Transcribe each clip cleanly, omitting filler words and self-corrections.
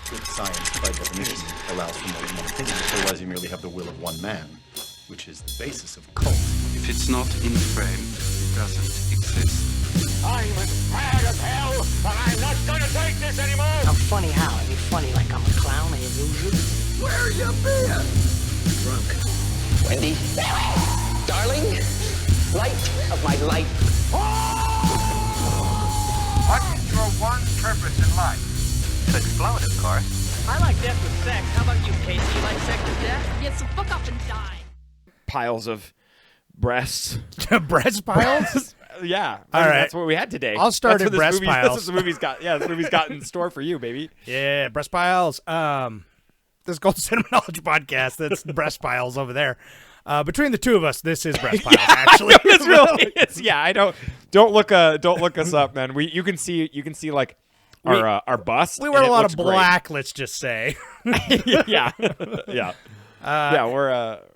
Science, by definition, allows for more than one opinion. Otherwise, you merely have the will of one man, which is the basis of cult. If it's not in frame, it doesn't exist. I'm as mad as hell, and I'm not gonna take this anymore! I'm funny how? I mean funny like I'm a clown, an illusion? Where you been? Drunk. Wendy, darling, light of my life. What's your one purpose in life? To explode, of course. I like death with sex. How about you, Casey? You like sex with death? Yeah, so fuck up and die. Piles of breasts. Breast piles? Yeah. All right. That's what we had today. I'll start That's at what breast movie, piles. That's what the movie's got. Yeah, this movie's got in store for you, baby. Yeah, breast piles. This is called Cinema Knowledge Podcast. That's breast piles over there. Between the two of us, this is breast piles. Actually, It's really. It's, yeah, I don't look us up, man. You can see like our bust. we wear and a it lot looks of black. Let's just say. great. yeah, yeah, yeah.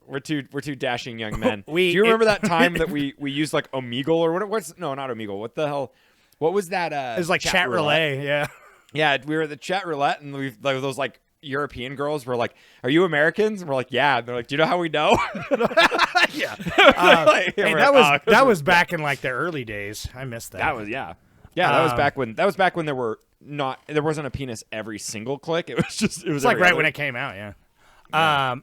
We're two dashing young men. Do you remember that time that we used like Omegle or what's no, not Omegle. What the hell? What was that? It was like chat relay. Yeah. Yeah, we were at the chat roulette, and we like those like European girls were like, "Are you Americans?" And we're like, "Yeah." And they're like, "Do you know how we know?" Yeah. Like, Hey, we're that like, was that was back in like the early days. I missed that. that was yeah. That was back when there wasn't a penis every single click. It was just It's like right when it came out. Yeah.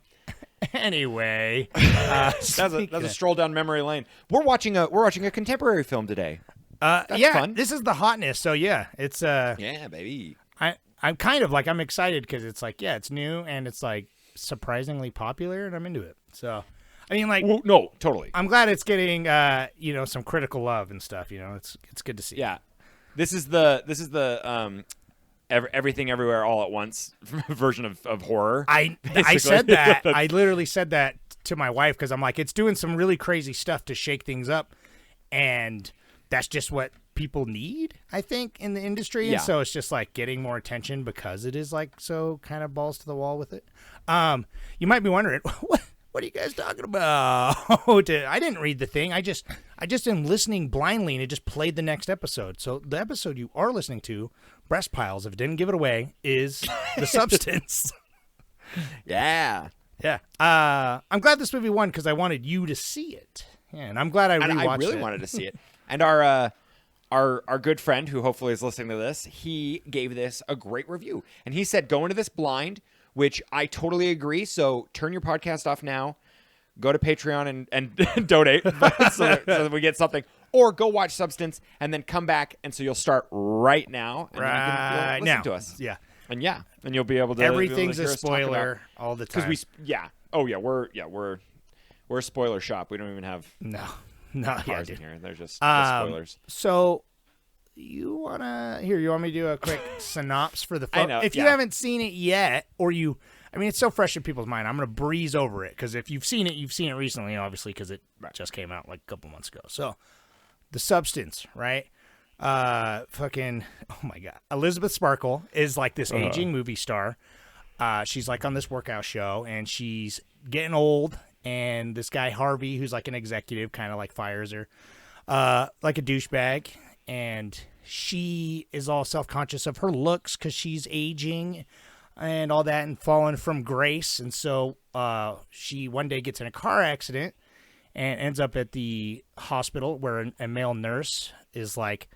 Anyway, that's a stroll down memory lane. We're watching a contemporary film today. That's yeah, fun. this is the hotness. So yeah, it's Yeah, baby. I'm kind of like I'm excited because it's like it's new and it's like surprisingly popular and I'm into it. So I mean like Well, no, totally. I'm glad it's getting some critical love and stuff. It's good to see. Yeah, this is the Everything Everywhere All at Once version of horror. I said that. I literally said that to my wife because I'm like, it's doing some really crazy stuff to shake things up, and that's just what people need, I think, in the industry. Yeah. And so it's just like getting more attention because it is like so kind of balls to the wall with it. You might be wondering, what are you guys talking about? I didn't read the thing. I just am listening blindly, and it just played the next episode. So the episode you are listening to, Breast Piles, if it didn't give it away, is The Substance. Yeah. Yeah. I'm glad this movie won because I wanted you to see it. Yeah, and I'm glad I rewatched it. I really wanted to see it. And our good friend, who hopefully is listening to this, he gave this a great review. And he said, go into this blind, which I totally agree. So turn your podcast off now, go to Patreon and donate so that we get something. Or go watch Substance and then come back. And so you'll start right now. And Right you'll now. listen to us. Yeah. And you'll be able to. Everything's hear a us talk about- spoiler all the time. We're a spoiler shop. We don't even have No, cars dude. in here. They're just spoilers. So you want me to do a quick synopsis for the I folks? know, If you yeah. haven't seen it yet, it's so fresh in people's mind. I'm going to breeze over it because if you've seen it, you've seen it recently, obviously, because it just came out like a couple months ago. So The Substance, right? Oh my God. Elizabeth Sparkle is like this aging movie star. She's like on this workout show and she's getting old. And this guy, Harvey, who's like an executive, kind of like fires her like a douchebag. And she is all self-conscious of her looks because she's aging and all that and falling from grace. And so she one day gets in a car accident and ends up at the hospital where a male nurse is like,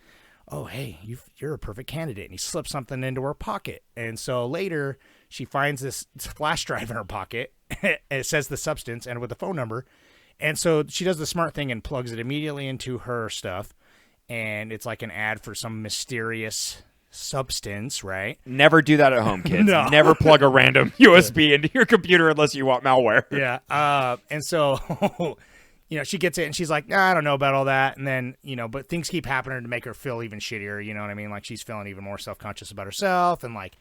oh, hey, you're a perfect candidate. And he slips something into her pocket. And so later she finds this flash drive in her pocket. And it says The Substance and with a phone number. And so she does the smart thing and plugs it immediately into her stuff. And it's like an ad for some mysterious substance, right? Never do that at home, kids. No. Never plug a random USB into your computer unless you want malware. Yeah. And so, she gets it and she's like, I don't know about all that. And then, but things keep happening to make her feel even shittier. You know what I mean? Like she's feeling even more self-conscious about herself and like,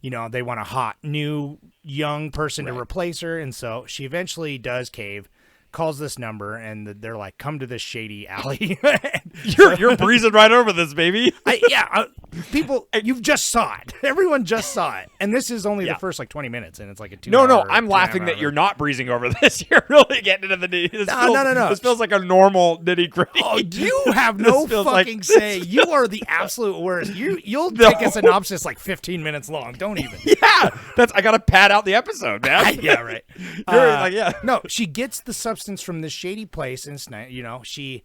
they want a hot, new, young person to replace her. And so she eventually does cave, calls this number, and they're like, come to this shady alley You're breezing right over this, baby. People, you've just saw it. Everyone just saw it, and this is only the first like 20 minutes, and it's like a 2 No, hour, I'm laughing that you're not breezing over this. You're really getting into the nitty. No. This feels like a normal nitty gritty. Oh, you have no feels fucking like- say. You are the absolute worst. You'll take a synopsis like 15 minutes long. Don't even. Yeah, I gotta pad out the episode, man. Yeah, right. No, she gets the substance from this shady place, and it's not, she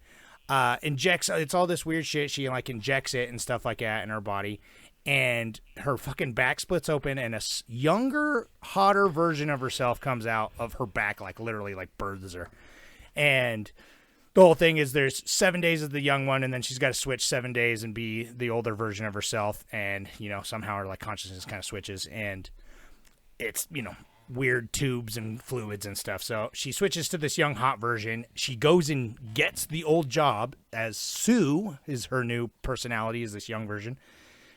injects. It's all this weird shit. She like injects it and stuff like that in her body, and her fucking back splits open, and a younger, hotter version of herself comes out of her back, like literally, like births her, and. The whole thing is there's 7 days of the young one, and then she's got to switch 7 days and be the older version of herself. And, somehow her like consciousness kind of switches, and it's, weird tubes and fluids and stuff. So she switches to this young hot version. She goes and gets the old job as Sue is her new personality, is this young version.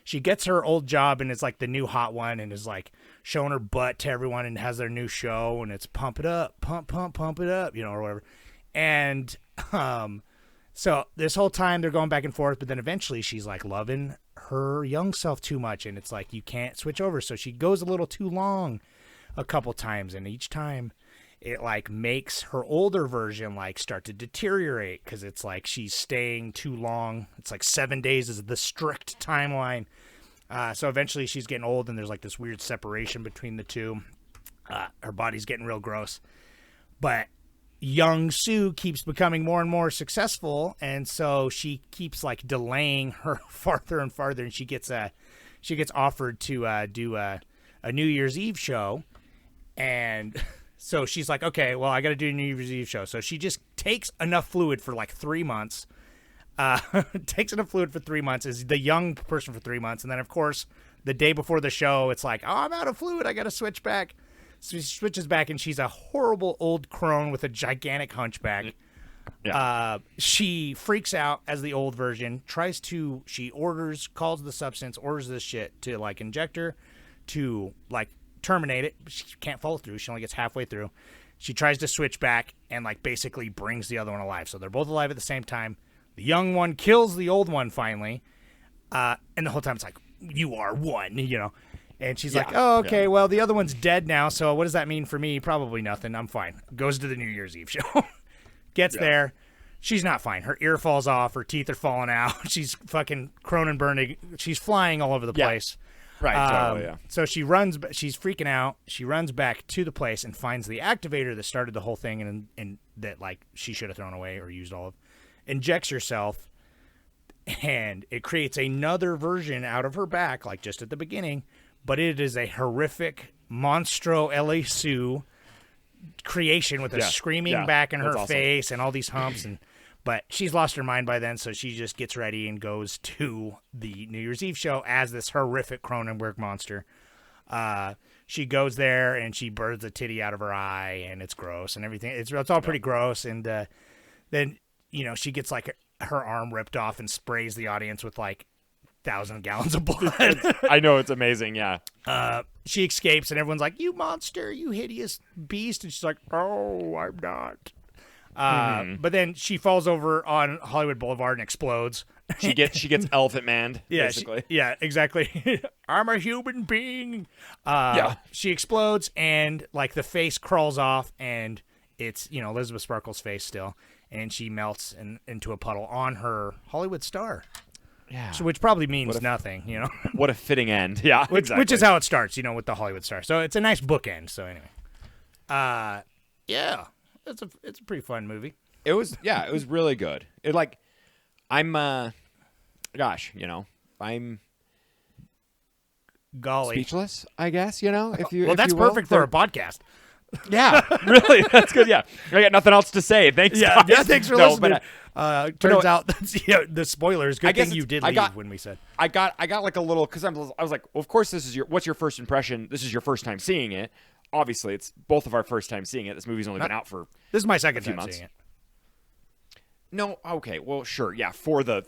She gets her old job and is like the new hot one and is like showing her butt to everyone and has their new show, and it's pump it up, pump it up, or whatever. And so this whole time they're going back and forth, but then eventually she's like loving her young self too much, and it's like you can't switch over. So she goes a little too long a couple times, and each time it like makes her older version like start to deteriorate because it's like she's staying too long. It's like 7 days is the strict timeline. So eventually she's getting old, and there's like this weird separation between the two. Her body's getting real gross, but young Sue keeps becoming more and more successful, and so she keeps like delaying her farther and farther, and she gets offered to do a New Year's Eve show, and so she's like, okay, well, I got to do a New Year's Eve show. So she just takes enough fluid for like 3 months, is the young person for 3 months, and then of course the day before the show it's like, oh, I'm out of fluid, I got to switch back. So she switches back, and she's a horrible old crone with a gigantic hunchback. Yeah. She freaks out as the old version, calls the substance, orders this shit to, like, inject her, to, like, terminate it. She can't follow through. She only gets halfway through. She tries to switch back and, like, basically brings the other one alive. So they're both alive at the same time. The young one kills the old one finally. And the whole time it's like, you are one, And she's like, oh, okay, well, the other one's dead now, so what does that mean for me? Probably nothing. I'm fine. Goes to the New Year's Eve show. Gets there. She's not fine. Her ear falls off. Her teeth are falling out. She's fucking Cronenberg. She's flying all over the place. Right, totally, yeah. So she's freaking out. She runs back to the place and finds the activator that started the whole thing and that, like, she should have thrown away or used all of. Injects herself, and it creates another version out of her back, like just at the beginning. But it is a horrific Monstro L.A. Sue creation with a screaming back in her face and all these humps. But she's lost her mind by then, so she just gets ready and goes to the New Year's Eve show as this horrific Cronenberg monster. She goes there, and she births a titty out of her eye, and it's gross and everything. It's all pretty gross. And then, she gets, like, her arm ripped off and sprays the audience with, like, 1,000 gallons of blood. I know, it's amazing, yeah. She escapes, and everyone's like, you monster, you hideous beast. And she's like, oh, I'm not. But then she falls over on Hollywood Boulevard and explodes. She gets Elephant Man, basically. Exactly. I'm a human being. She explodes, and, like, the face crawls off, and it's, Elizabeth Sparkle's face still, and she melts into a puddle on her Hollywood star. Yeah. So, which probably means nothing, What a fitting end. Yeah, which is how it starts, with the Hollywood star. So it's a nice bookend. So anyway, it's a pretty fun movie. It was really good. I'm golly speechless, I guess, if you well, that's perfect for a podcast. Yeah, really, that's good. Yeah, I got nothing else to say. Thanks, guys. Yeah, thanks for listening. Turns out that's, the spoilers. Good thing you did leave when we said. I got like a little, because I was like, well, of course, what's your first impression? This is your first time seeing it. Obviously, it's both of our first time seeing it. This movie's only been out for this is my second time months. seeing it. No, okay, well, sure, yeah, for the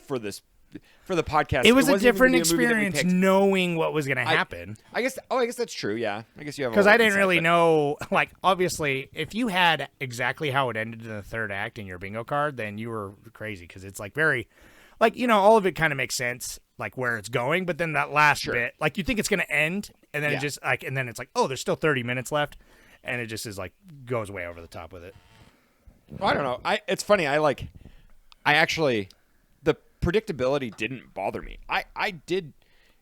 podcast, it was a different experience knowing what was going to happen. I guess that's true. Yeah, I guess you have, because I didn't really know. Like, obviously, if you had exactly how it ended in the third act in your bingo card, then you were crazy, because it's like very like, all of it kind of makes sense, like where it's going, but then that last bit, like you think it's going to end, and then it just like, and then it's like, oh, there's still 30 minutes left, and it just is like goes way over the top with it. Well, I don't know. It's funny. I actually, the predictability didn't bother me. I did.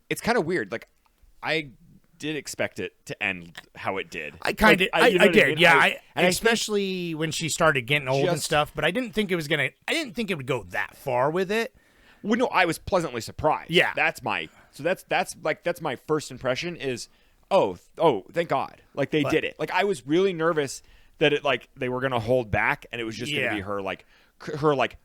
It's kind of weird. Like, I did expect it to end how it did. I kind of, you know I what did, mean? yeah. And especially when she started getting old and stuff. But I didn't think it was gonna. I didn't think it would go that far with it. Well, no, I was pleasantly surprised. Yeah, that's my first impression is, oh, thank God, like they did it. Like I was really nervous that it like they were gonna hold back and it was just gonna be her like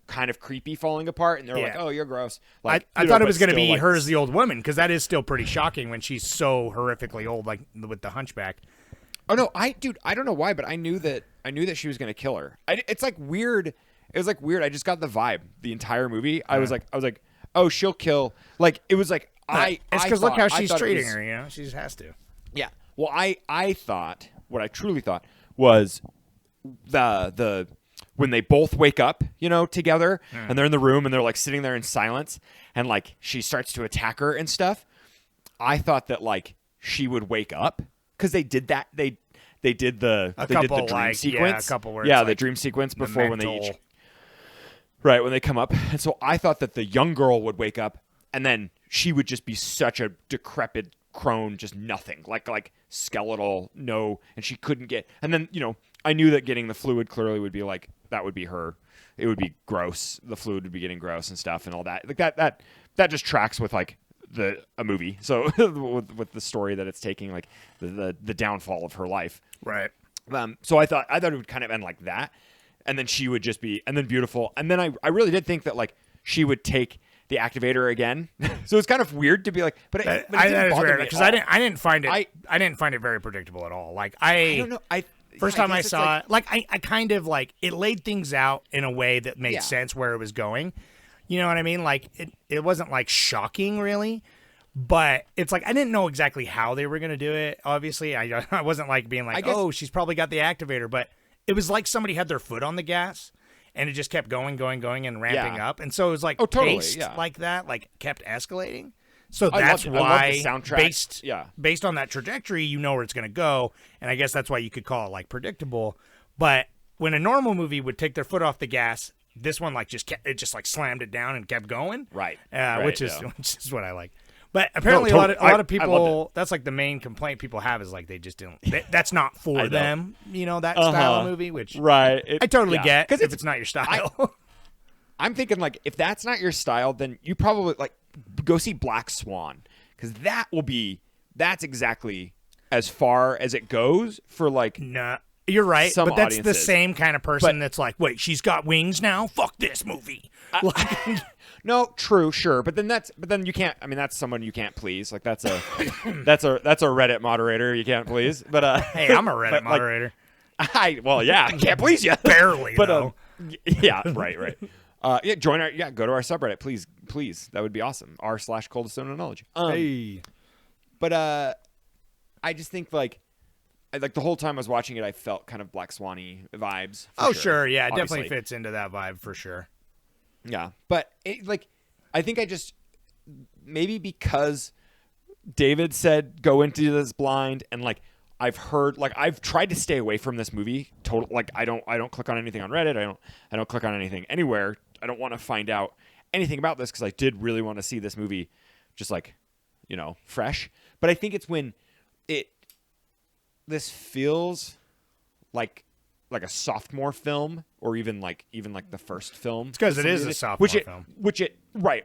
kind of creepy falling apart, and they're like, oh, you're gross. Like I thought it was going to be her as the old woman, because that is still pretty shocking when she's so horrifically old, like with the hunchback. Oh no, I don't know why, but I knew that she was going to kill her. It's like weird. It was like weird. I just got the vibe the entire movie. I was like, oh, she'll kill. Like it was like It's because look how she's treating her. She just has to. Yeah. Well, I thought what I truly thought was the when they both wake up, together, and they're in the room and they're like sitting there in silence, and like she starts to attack her and stuff. I thought that like she would wake up because they did that. They did the dream sequence. Yeah, a couple where the like dream sequence before when they mental... each when they come up. And so I thought that the young girl would wake up and then she would just be such a decrepit crone, just nothing, like skeletal, no, and she couldn't get. And then I knew that getting the fluid clearly would be like that would be her. It would be gross. The fluid would be getting gross and stuff and all that. Like that just tracks with like a movie. So with the story that it's taking, like the downfall of her life. Right. So I thought it would kind of end like that, and then she would just be, and then beautiful, and then I really did think that like she would take the activator again. So it's kind of weird to be like, but it didn't bother me because I didn't find it very predictable at all. Like I don't know. First time I saw it, like I kind of like it laid things out in a way that made sense where it was going. You know what I mean? Like it wasn't like shocking really, but it's like I didn't know exactly how they were gonna do it. Obviously, I wasn't like being like, oh, she's probably got the activator, but it was like somebody had their foot on the gas and it just kept going and ramping up, and so it was like paced like that, like kept escalating. So that's why, based on that trajectory, where it's going to go, and I guess that's why you could call it like predictable. But when a normal movie would take their foot off the gas, this one like just slammed it down and kept going, right? Which is what I like. But apparently, a lot of people, that's like the main complaint people have is like they just don't. That's not for them, that style of movie. Which I totally get because if it's not your style. I'm thinking like if that's not your style, then you probably like go see Black Swan, because that's exactly as far as it goes for like. Nah, you're right, some but that's audiences. The same kind of person that's like, wait, she's got wings now? Fuck this movie. No, true, sure, but then you can't. I mean, that's someone you can't please. Like that's a Reddit moderator you can't please. But hey, I'm a Reddit moderator. I can't please you barely, but though. Yeah, right. Go to our subreddit, please. That would be awesome. r/coldest stone of knowledge. Hey, but I just think like the whole time I was watching it, I felt kind of Black Swan-y vibes. Sure, yeah, it obviously. definitely fits into that vibe for sure. Yeah, but I think I just maybe because David said go into this blind, and like I've heard, like I've tried to stay away from this movie. Total, like I don't click on anything on Reddit. I don't click on anything anywhere. I don't want to find out anything about this because I did really want to see this movie, just like fresh. But I think it's when this feels like a sophomore film, or even like the first film. It's because it is a sophomore film. Right,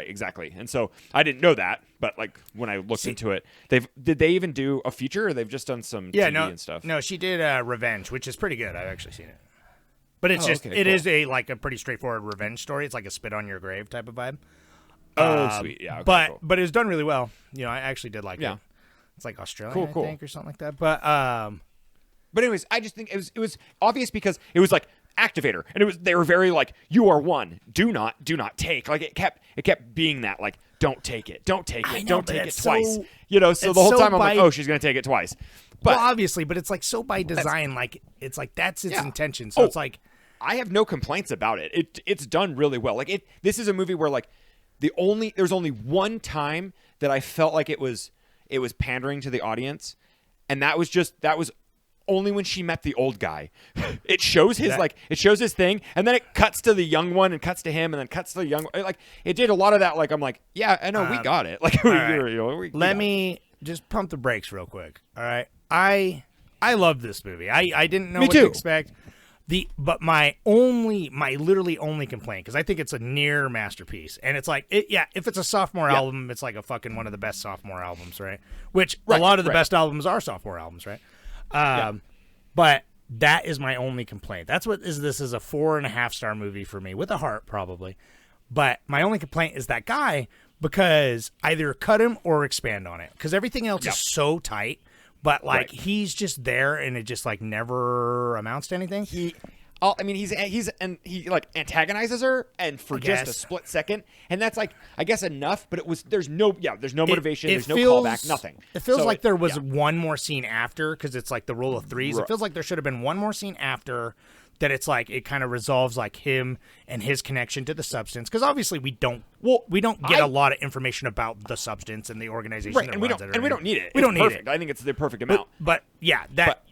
exactly. And so I didn't know that, but like when I looked into it, did they even do a feature, or they've just done some TV and stuff? No, she did Revenge, which is pretty good. I've actually seen it, but it's it is a pretty straightforward revenge story. It's like a spit on your grave type of vibe. Oh, sweet, yeah. Okay, but it was done really well. I actually did like it. It's like Australian, I think, or something like that. But anyways, I just think it was obvious because it was like activator, and they were very like, you are one, do not take. Like it kept being that like, don't take it don't take it twice. So the whole time I'm like, oh, she's gonna take it twice. But obviously, but it's like so by design, like it's like that's its intention. So it's like I have no complaints about it. It's done really well. Like this is a movie where like there's only one time that I felt like it was pandering to the audience, and that was only when she met the old guy. It shows his thing, and then it cuts to the young one, and cuts to him, and then cuts to the young one. Like it did a lot of that. Like I'm like, yeah, I know we got it. Like let me just pump the brakes real quick. All right, I love this movie. I didn't know what to expect. But my literally only complaint, because I think it's a near masterpiece, and it's like if it's a sophomore album, it's like a fucking one of the best sophomore albums, right? Which a lot of the best albums are sophomore albums, right? But that is my only complaint. This is a 4.5-star movie for me, with a heart probably. But my only complaint is that guy, because either cut him or expand on it, because everything else is so tight. But like he's just there, and it just like never amounts to anything. He like antagonizes her, and for just a split second, and that's like I guess enough. But there's no motivation, there's no callback, nothing. It feels like there was one more scene after, because it's like the rule of threes. It feels like there should have been one more scene after. That it's like it kind of resolves like him and his connection to the substance, because obviously we don't get a lot of information about the substance and the organization, right? And we don't need it. We don't need it. I think it's the perfect amount. But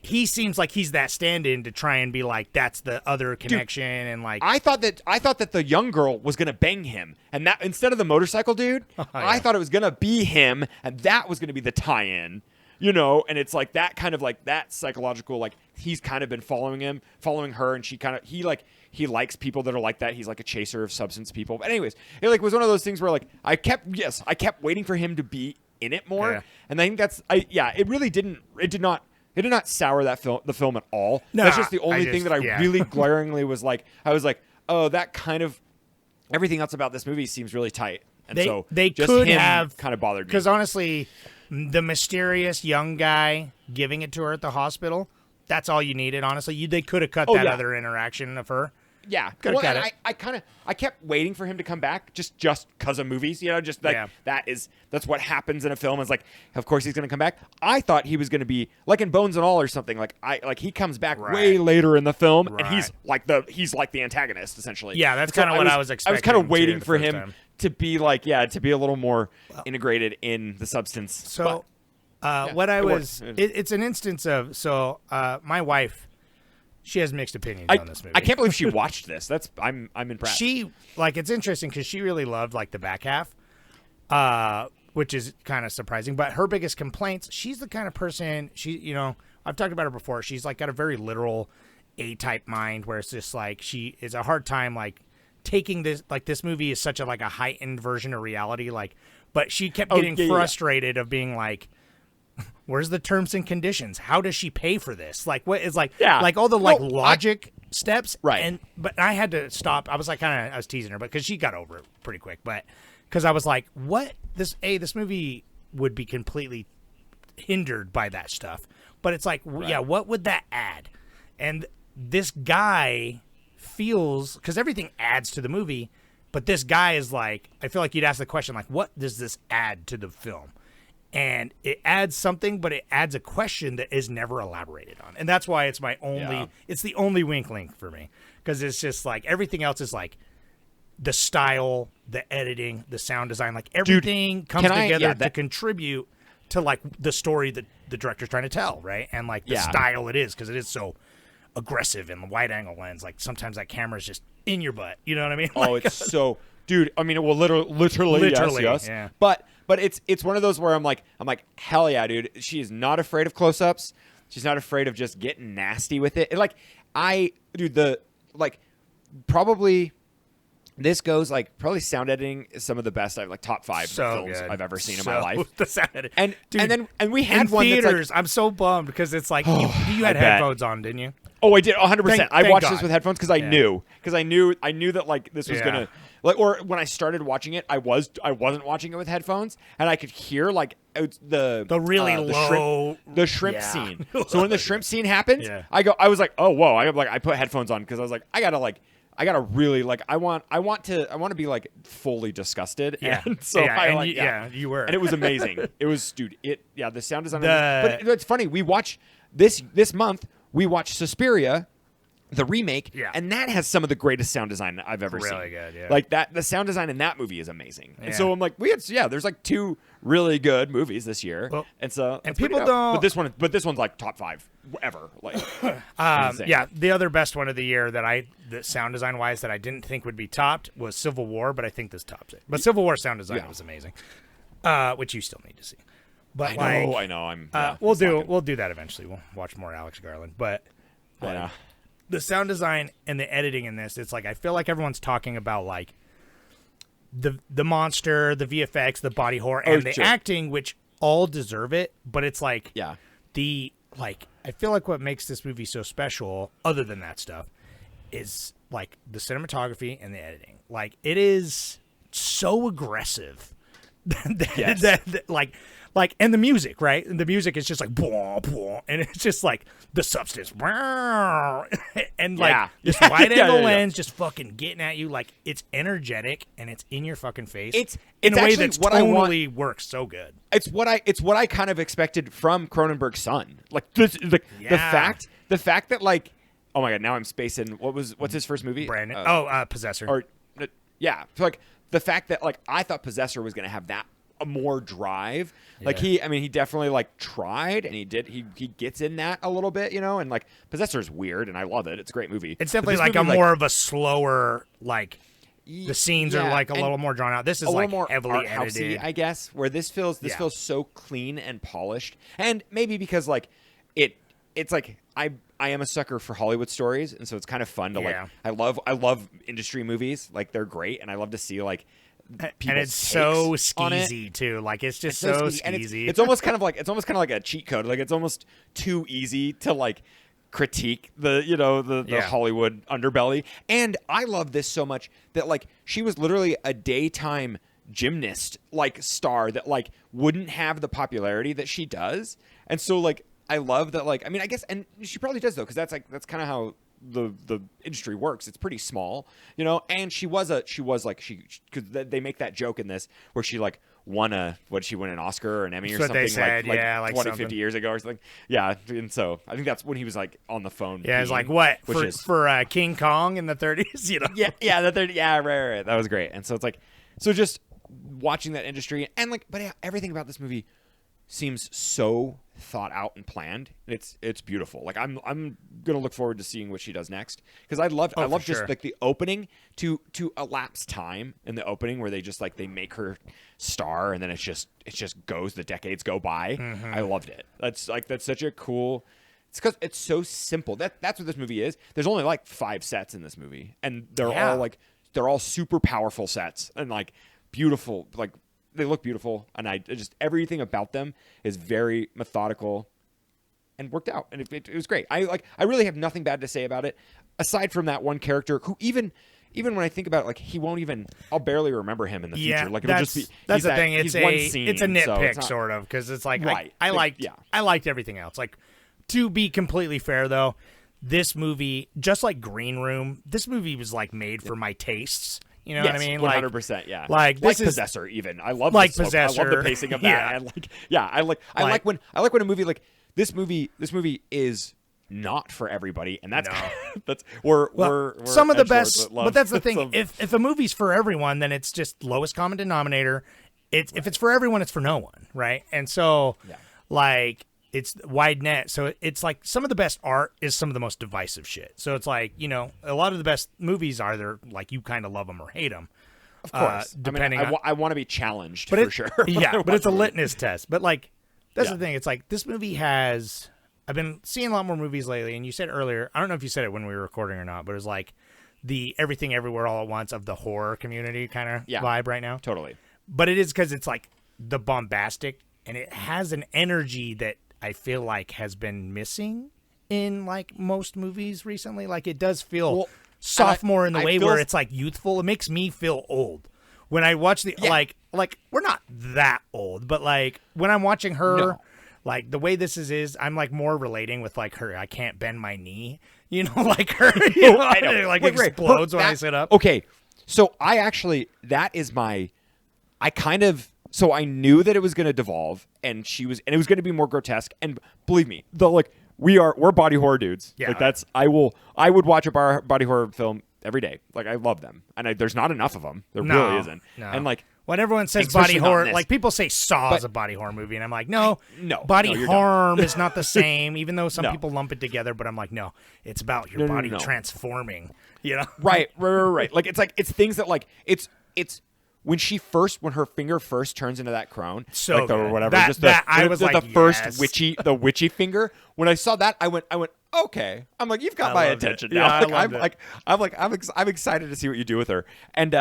he seems like he's that stand-in to try and be like that's the other connection. Dude, and like I thought that the young girl was gonna bang him, and that instead of the motorcycle dude, I thought it was gonna be him, and that was gonna be the tie-in. You know, and it's like that kind of like that psychological, like he's kind of been following her, and he likes people that are like that. He's like a chaser of substance people. But anyways, it like was one of those things where like I kept waiting for him to be in it more, and I think it really did not sour the film at all. No, that's just the only thing that I really glaringly was like, I was like, oh, that kind of everything else about this movie seems really tight, and they just could him have kind of bothered me, because honestly. The mysterious young guy giving it to her at the hospital, that's all you needed, honestly. They could have cut that other interaction of her. Yeah. Well, cut it. I kept waiting for him to come back just because of movies, you know, just like that's what happens in a film. Is like, of course he's going to come back. I thought he was going to be like in Bones and All or something. Like he comes back way later in the film, and he's like the antagonist essentially. Yeah, that's kind of what I was expecting. I was kind of waiting for him to be like, to be a little more integrated in the substance. So, it's an instance of, my wife, she has mixed opinions on this movie. I can't believe she watched this. I'm impressed. She, it's interesting because she really loved, the back half, which is kind of surprising. But her biggest complaints, she's the kind of person, I've talked about her before. She's, got a very literal A-type mind where it's just, she is a hard time, taking this this movie is such a a heightened version of reality, but she kept getting frustrated of being where's the terms and conditions? How does she pay for this? What is all the logic steps, right? But I had to stop. I was I was teasing her, but because she got over it pretty quick. But because I was like, what this movie would be completely hindered by that stuff. But it's what would that add? And this guy feels, because everything adds to the movie, but this guy is I feel like you'd ask the question what does this add to the film? And it adds something, but it adds a question that is never elaborated on, and that's why it's it's the only wink link for me, because it's just everything else is the style, the editing, the sound design, everything comes together to contribute to the story that the director's trying to tell, right? And the style it is, because it is so aggressive in the wide angle lens. Sometimes that camera is just in your butt. You know what I mean? Oh, it's so, dude. I mean, well, literally, yes. Yeah. But it's one of those where I'm like, hell yeah, dude. She is not afraid of close-ups. She's not afraid of just getting nasty with it. Probably this goes probably sound editing is some of the best I've top 5 films I've ever seen in my life. The sound editing. And dude, and we had in one theaters. I'm so bummed because it's you had headphones on, didn't you? Oh, I did 100%. I watched God. this with headphones because I knew that this was gonna or when I started watching it, I wasn't watching it with headphones, and I could hear the really low shrimp scene. So when the shrimp scene happens, I was like, oh whoa! I put headphones on because I was like, I gotta really I want to be fully disgusted. Yeah. And so you were, and it was amazing. It was, dude. The sound design. But it's funny. We watched this month. We watched Suspiria, the remake, Yeah. and that has some of the greatest sound design I've ever seen. Really good, yeah. Like that, the sound design in that movie is amazing. And Yeah. so I'm like, there's like 2 really good movies this year, Well, and so and that's pretty people dope. don't- but this one's like top 5 ever. Like, insane. Yeah, the other best one of the year that sound design wise that I didn't think would be topped was Civil War, but I think this tops it. But Civil War sound design was amazing, which you still need to see. But I know. we'll do that eventually. We'll watch more Alex Garland, but the sound design and the editing in this, it's like I feel like everyone's talking about like the monster, the VFX, the body horror, and the acting, which all deserve it. But it's like I feel like what makes this movie so special, other than that stuff, is like the cinematography and the editing. Like it is so aggressive. And the music, right? And the music is just like blah, blah, and it's just like the substance, and like this wide angle lens just fucking getting at you. Like it's energetic and it's in your fucking face. It's in a way actually that's what I want. totally works so good. It's what I kind of expected from Cronenberg's son. Like this, the fact that like, oh my god, now I'm spacing. What's his first movie? Brandon. Possessor. Or so like the fact that like I thought Possessor was gonna have that more drive. Like he definitely like tried, and he gets in that a little bit, and like Possessor is weird, and I love it. It's a great movie. It's definitely like more of a slower like. The scenes are like a little more drawn out. This is like more heavily art-housey, edited, I guess. Where this feels so clean and polished, and maybe because like it's like I am a sucker for Hollywood stories, and so it's kind of fun to like. I love industry movies, like they're great, and I love to see like. And it's so skeezy too. Like it's just so skeezy. It's almost kind of like a cheat code. Like it's almost too easy to like critique the Hollywood underbelly. And I love this so much that like she was literally a daytime gymnast like star that like wouldn't have the popularity that she does. And so like I love that like I guess, and she probably does though, because that's kind of how the industry works. It's pretty small, and she was because they make that joke in this where she like won an Oscar or an Emmy or what something they said, like 20 something. 50 years ago or something. And so I think that's when he was like on the phone. Yeah, it's like what for King Kong in the 30s, right. That was great. And so it's like just watching that industry and like, but yeah, everything about this movie seems so thought out and planned. It's beautiful. Like I'm gonna look forward to seeing what she does next, because I love just like the opening to elapse time in the opening where they just like they make her star, and then it just goes, the decades go by. I loved it. That's such a cool. It's because it's so simple. That's what this movie is. There's only like 5 sets in this movie, and they're all super powerful sets and like beautiful. Like they look beautiful, and everything about them is very methodical and worked out, and it was great. I really have nothing bad to say about it, aside from that one character who even when I think about it, like he won't even, I'll barely remember him in the future. Like it'll just be that's the thing. It's a nitpick sort of, because it's like right. I liked everything else. Like, to be completely fair though, this movie, just like Green Room, this movie was like made for my tastes. You know what I mean? 100%, yeah. Like this is Possessor, even. I love like the Possessor. I love the pacing of that. I like when a movie like this movie is not for everybody, and that's we're some of the edgelords best. that love But that's the thing. If a movie's for everyone, then it's just lowest common denominator. If it's for everyone, it's for no one, right? And so like it's wide net. So it's like some of the best art is some of the most divisive shit. So it's like, a lot of the best movies are there, like you kind of love them or hate them. Of course. Depending I want to be challenged but for sure. Yeah, but it's a litmus test. But like, that's the thing. It's like this movie has. I've been seeing a lot more movies lately, and you said earlier. I don't know if you said it when we were recording or not, but it was like the Everything Everywhere All at Once of the horror community kind of vibe right now. Totally. But it is because it's like the bombastic, and it has an energy that I feel like has been missing in like most movies recently. Like it does feel sophomore in the way where it's like youthful. It makes me feel old when I watch the like we're not that old, but like when I'm watching her, like the way this is I'm like more relating with like her. I can't bend my knee, like her. I know. Like explodes when I sit up. Okay, so so I knew that it was going to devolve, and it was going to be more grotesque. And believe me, the like we're body horror dudes. Yeah. Like that's I would watch a body horror film every day. Like I love them, and there's not enough of them. There really isn't. No. And like when everyone says especially body not in horror, this. like people say Saw But- is a body horror movie, and I'm like, no, No, body you're harm is not the same. Even though some No. people lump it together, but I'm like, no, it's about your No, body no. transforming. You know, right. Like it's things that like it's when her finger first turns into that crone, So like or good. whatever. That- just that I was the like, first yes. witchy finger. When I saw that, I went, okay. I'm like, you've got I my loved it. attention Yeah, now. I Like, loved it. I'm excited to see what you do with her. And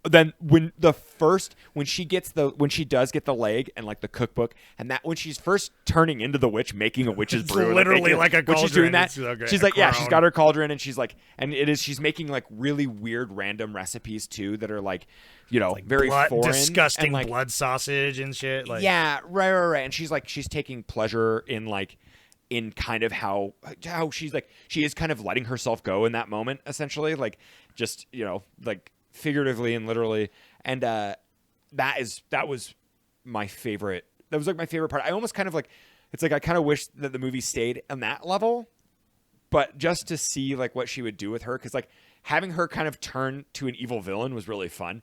then when she does get the leg and like the cookbook, and that when she's first turning into the witch, making a witch's It's brew, literally making like a when she's doing cauldron. that, It's so good. she's A like, yeah, she's crown. got her cauldron, and she's like, and she's making like really weird random recipes too that are like, very blood, foreign, disgusting and, like, blood sausage and shit. Like, yeah, right. And she's taking pleasure in kind of how she is kind of letting herself go in that moment, essentially, like just like figuratively and literally. And that was my favorite. That was like my favorite part. I almost kind of like, it's like I kind of wish that the movie stayed on that level, but just to see like what she would do with her, because like having her kind of turn to an evil villain was really fun.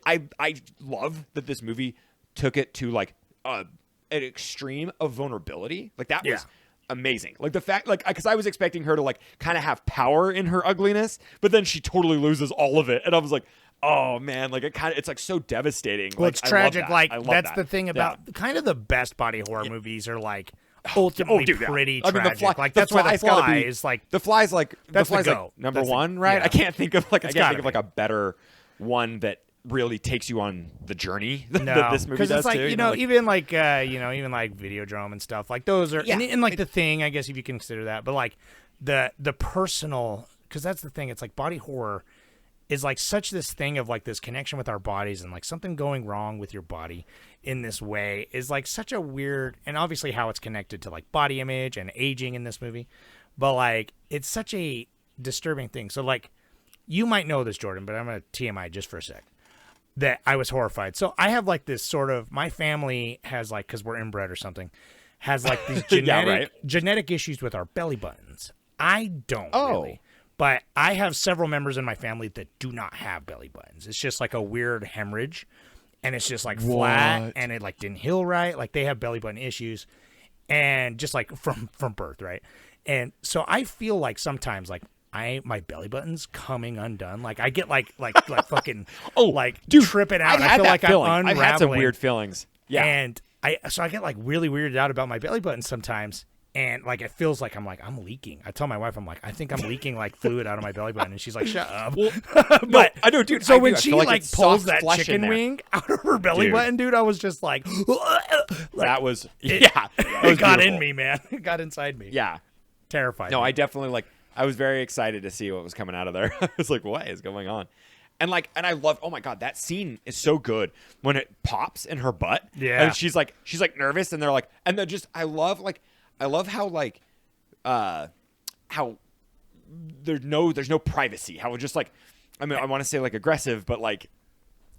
I love that this movie took it to like an extreme of vulnerability. Like that was amazing. Like the fact, like, because I was expecting her to like kind of have power in her ugliness, but then she totally loses all of it, and I was like, oh man, like it's like so devastating. well, Like, it's I love tragic. that. Like I love that's that. the thing Yeah. about kind of the best body horror movies are like ultimately dude, yeah. pretty I mean, tragic. Like that's why the Fly's gotta Fly be- is like the Fly's like That's the the Fly's like GOAT. number That's the- one, right? yeah. I can't think of like gotta be. a better one that really takes you on the journey that no, this movie because does it's like too. even like even like Videodrome and stuff like those are Yeah. and like the Thing, I guess if you can consider that, but like the personal, because that's the thing. It's like body horror is like such this thing of like this connection with our bodies, and like something going wrong with your body in this way is like such a weird, and obviously how it's connected to like body image and aging in this movie, but like it's such a disturbing thing. So like you might know this, Jordan, but I'm gonna TMI just for a sec. That I was horrified. So I have like this sort of, my family has like, because we're inbred or something, has like these genetic issues with our belly buttons. I don't really. But I have several members in my family that do not have belly buttons. It's just like a weird hemorrhage, and it's just like flat, and it like didn't heal right. Like they have belly button issues, and just like from birth, right? And so I feel like sometimes like my belly button's coming undone. Like I get like fucking dude, tripping out. I've I had feel that like feeling. I'm unraveling. I've had some weird feelings. Yeah, And I get like really weirded out about my belly button sometimes. And like it feels like I'm leaking. I tell my wife, I'm like, I think I'm leaking like fluid out of my belly button, and she's like, shut up. But I know, dude. So I when do. I she feel like like it's pulls soft that flesh in chicken there. wing out of her belly Dude. button, dude, I was just like, That was it that was got beautiful. in me, man. It got inside me. Yeah. Terrified. No, me. I definitely like. I was very excited to see what was coming out of there. I was like, what is going on? And I love. Oh my god, that scene is so good when it pops in her butt. Yeah. And she's like nervous, and they're like, and they're just. I love how like, how there's no privacy. How just like, I mean, I want to say like aggressive, but like.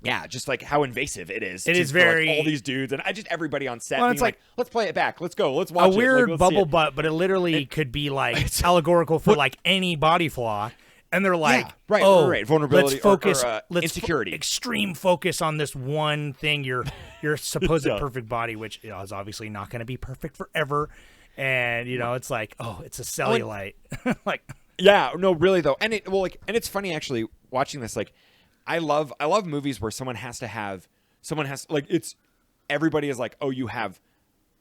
Yeah, just like how invasive it is. It is for, like, very- all these dudes, and I just everybody on set. Well, being it's like, let's play it back. Let's go. Let's watch a it. Like, weird let's see bubble it. butt, but it literally could be like allegorical for like any body flaw. And they're like, right, oh, right. Vulnerability let's focus, or insecurity. Extreme focus on this one thing, your supposed perfect body, which is obviously not going to be perfect forever. And, it's like, oh, it's a cellulite. Like, yeah, no, really though. And it's funny actually watching this. Like, I love movies where someone has like it's everybody is like, oh, you have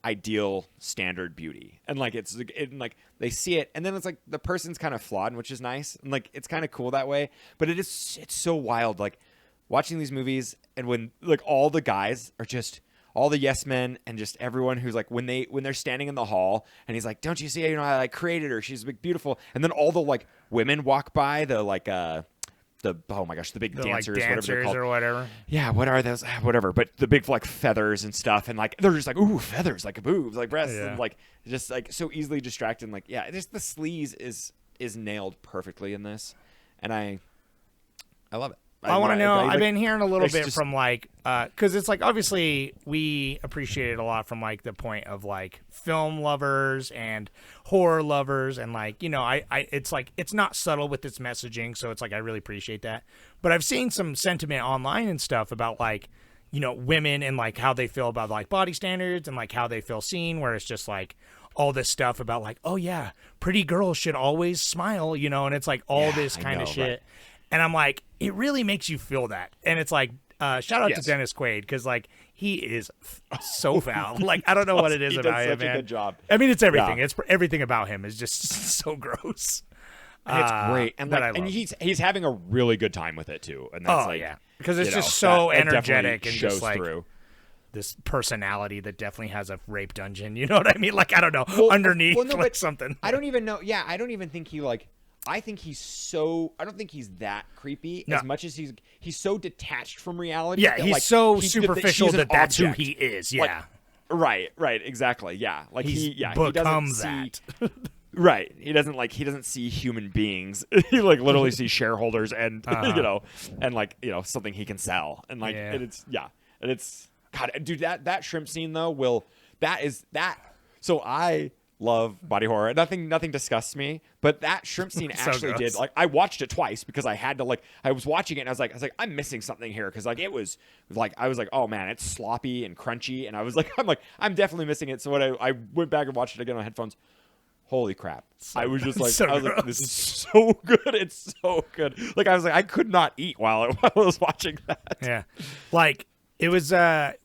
ideal standard beauty, and like it's like they see it, and then it's like the person's kind of flawed, which is nice, and like it's kind of cool that way. But it's so wild, like watching these movies, and when like all the guys are just all the yes men, and just everyone who's like when they're standing in the hall, and he's like, don't you see, I like created her, she's beautiful, and then all the like women walk by, the like oh my gosh, the big dancers, like whatever they're called. or whatever. Yeah, what are those? Whatever. But the big like feathers and stuff, and like they're just like, ooh, feathers, like boobs, like breasts, Yeah. and like just like so easily distracted. And, like, yeah, just the sleaze is nailed perfectly in this, and I love it. I want to know. I've been hearing a little there's bit just- from like, because it's like obviously we appreciate it a lot from like the point of like film lovers and horror lovers, and like I it's like it's not subtle with its messaging, so it's like I really appreciate that. But I've seen some sentiment online and stuff about like women and like how they feel about like body standards and like how they feel seen, where it's just like all this stuff about like, oh yeah, pretty girls should always smile, and it's like all this I kind of know, shit. right. And I'm like, it really makes you feel that. And it's like, shout out to Yes. Dennis Quaid, because like he is so foul. Like I don't know what it is He about does him, such a man. good job. I mean, it's everything. Yeah. It's everything about him is just so gross. And it's great, and that like, I and love. he's having a really good time with it too. And that's Oh like, yeah, because it's you just know, so that energetic definitely and shows just like through. this personality that definitely has a rape dungeon. You know what I mean? Like I don't know, Well, underneath well, no, like but something. I don't even know. Yeah, I don't even think he like. I think he's so. I don't think he's that creepy as much as he's so detached from reality. Yeah, that, he's like, so he's superficial an that that's who object. he is. Like, Yeah, right, exactly. Yeah, like he's he become doesn't see. that. Right, he doesn't see human beings. He like literally sees shareholders and something he can sell and like Yeah. and it's God, dude, that shrimp scene though so I love body horror. Nothing disgusts me, but that shrimp scene So actually gross. did. Like I watched it twice because I had to like I was watching it and I was like I'm missing something here because like it was like I was like, oh man, it's sloppy and crunchy, and I was like I'm definitely missing it. So when I went back and watched it again on headphones, holy crap. I was just like, so I was like, gross. this is so good. It's so good. Like, I was like, I could not eat while I was watching that. Yeah, like it was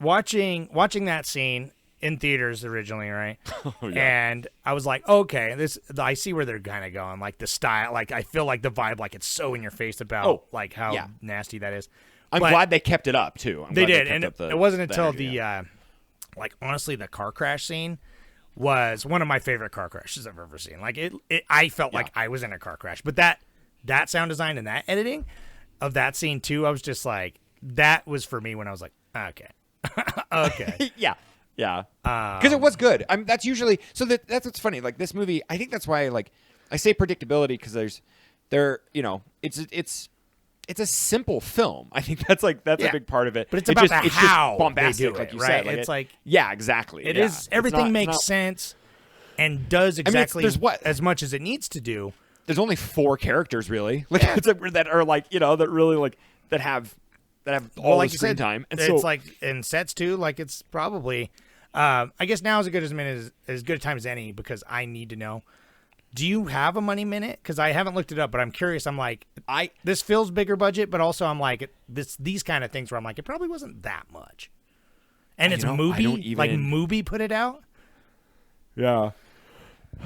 watching that scene in theaters originally, right? Oh, And I was like, okay, I see where they're kind of going. Like the style, like I feel like the vibe, like it's so in your face about like how yeah. nasty that is. I'm But glad they kept it up, too. they did, and kept up it wasn't the until energy, yeah. like honestly, the car crash scene was one of my favorite car crashes I've ever seen. Like I felt like I was in a car crash. But that sound design and that editing of that scene too, I was just like, that was for me when I was like, okay, okay. Yeah. Because it was good. That's usually so. That's what's funny. Like this movie, I think that's why like I say predictability because it's a simple film. I think that's a big part of it. But it's It about just, the it's how just bombastic, they do like it, you right? said. It's like yeah, exactly. It yeah. is everything makes sense and does exactly there's what? as much as it needs to do. There's only 4 characters really, like that are like that really like that have all like the you screen said, time. And it's so like in sets too. Like it's probably, I guess now is as good a time as any because I need to know. Do you have a money minute? Because I haven't looked it up, but I'm curious. I'm like, this feels bigger budget, but also I'm like these kind of things where I'm like, it probably wasn't that much. And it's I don't Mubi, like even- Mubi put it out. yeah.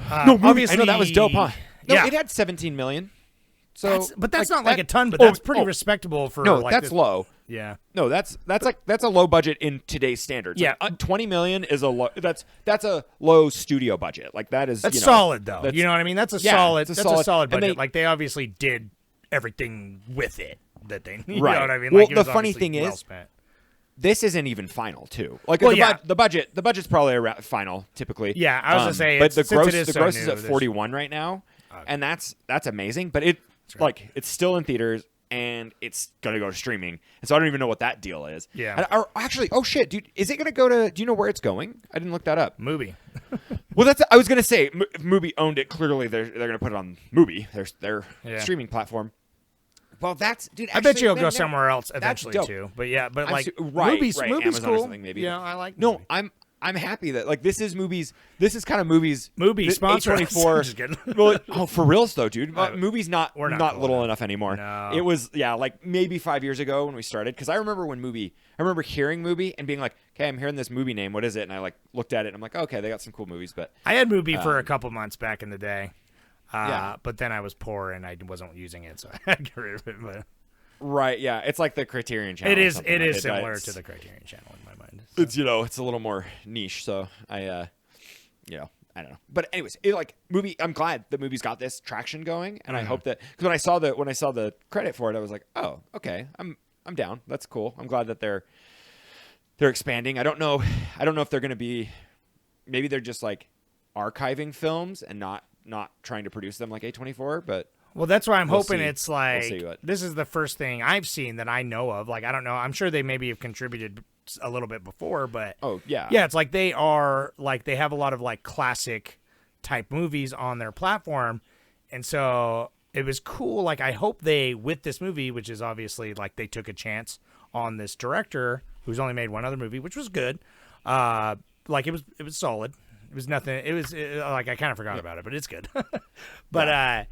Obviously, I know that was dope, huh? No, yeah, it had 17 million. So, but that's not like a ton. But oh, that's pretty oh, respectable for. No, like that's this- low. Yeah. No, that's a low budget in today's standards. Yeah. Like, 20 million is a low. That's a low studio budget. Like that is That's solid though. that's- You know what I mean? That's a Yeah, solid. it's a That's solid- a solid and budget. they- Like they obviously did everything with it that they. You Right. know what I mean? Well, Like, it the was funny obviously thing well is- spent. This isn't even final too. Like Well, the budget's probably around final typically. Yeah, I was gonna say, but the since it gross is the so gross new, is at there's- 41 right now, and that's amazing. But it's still in theaters. And it's gonna go to streaming, and so I don't even know what that deal is. Yeah. Or actually, oh shit, dude, is it gonna go to? Do you know where it's going? I didn't look that up. Movie. Well, I was gonna say, if Mubi owned it. Clearly, they're gonna put it on Mubi, their Yeah. streaming platform. Well, that's dude. I bet actually, you it'll man, go no, somewhere else that's eventually dope. too. But yeah, but I'm like right, Mubi's right, Mubi's Amazon or cool. something, maybe. Yeah, I like. No, Mubi. I'm happy that like this is movies. This is kind of movies. Mubi sponsor us. A24. I'm just kidding. Well, oh, for reals though, dude. Movies not we're not cool little enough. enough anymore. No. It was like maybe 5 years ago when we started. Because I remember I remember hearing Mubi and being like, okay, I'm hearing this Mubi name. What is it? And I like looked at it and I'm like, okay, they got some cool movies. But I had Mubi for a couple months back in the day. Yeah. But then I was poor and I wasn't using it, so I had to get rid of it. But right, yeah, it's like the Criterion Channel. it or is something, it right? is similar It's- to the Criterion Channel in my mind. So. It's it's a little more niche, so I I don't know. But anyways, movie. I'm glad the movie's got this traction going, and I hope that because when I saw the credit for it, I was like, oh, okay, I'm down. That's cool. I'm glad that they're expanding. I don't know if they're going to be. Maybe they're just like archiving films and not trying to produce them like A24. But Well, that's why I'm We'll hoping see. it's We'll like see what- this is the first thing I've seen that I know of. Like, I don't know. I'm sure they maybe have contributed a little bit before, but Oh, yeah. yeah, it's like they are like they have a lot of like classic type movies on their platform, and so it was cool. Like, I hope they with this movie, which is obviously like they took a chance on this director who's only made one other movie, which was good. Like it was solid. It was nothing. Like I kind of forgot about it, but it's good. But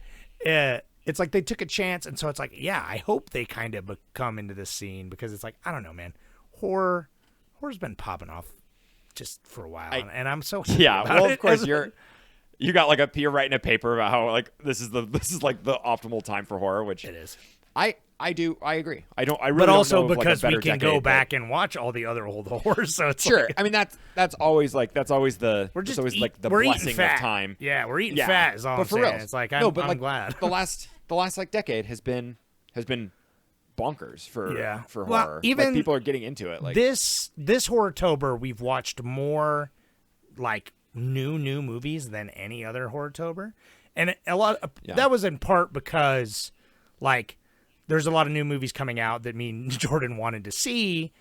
it's like they took a chance, and so it's like, yeah, I hope they kind of come into this scene because it's like, I don't know, man, horror's been popping off just for a while, and I'm so happy Yeah, about well, it. of course you got like you're writing a paper about how like this is like the optimal time for horror, which it is. I agree. I really But don't also know of, like, a because we better can decade, go but- back and watch all the other old horrors, so it's Sure. like, I mean that's always the we're just that's always like the we're eating blessing fat. of time. Yeah, we're eating Yeah. fat. Is all But I'm for saying. real, It's like no, I'm but like glad. the last like decade has been bonkers for Well, horror. even like, people are getting into it. Like this Horrortober, we've watched more like new movies than any other Horrortober, and a lot of, that was in part because like there's a lot of new movies coming out that me and Jordan wanted to see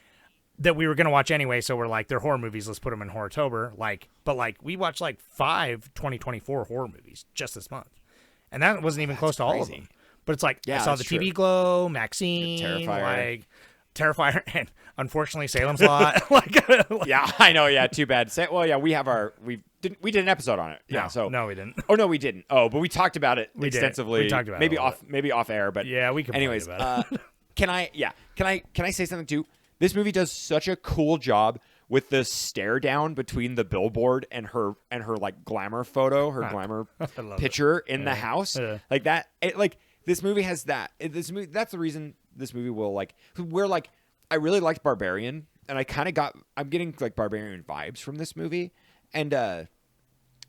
that we were going to watch anyway, so we're like, they're horror movies, let's put them in Horrortober. Like, but like we watched like 5 2024 horror movies just this month, and that wasn't even close to all of crazy. them. But it's like, Yeah, I saw the that's TV true. Glow, Maxine, Terrifier. like Terrifier, and unfortunately Salem's Lot. like, yeah, I know. Yeah, too bad. Well, yeah, we did an episode on it. Yeah, No, so no, we didn't. Oh no, we didn't. Oh, but we talked about it We did. extensively. We talked about it a maybe little off air, but Yeah, we complained Anyways, about it. can I say something too? This movie does such a cool job with the stare down between the billboard and her like glamour photo, her glamour I love picture in the house. Yeah. Like that. This movie has that. This movie. That's the reason this movie will like. We're like. I really liked Barbarian, and I'm getting like Barbarian vibes from this movie, and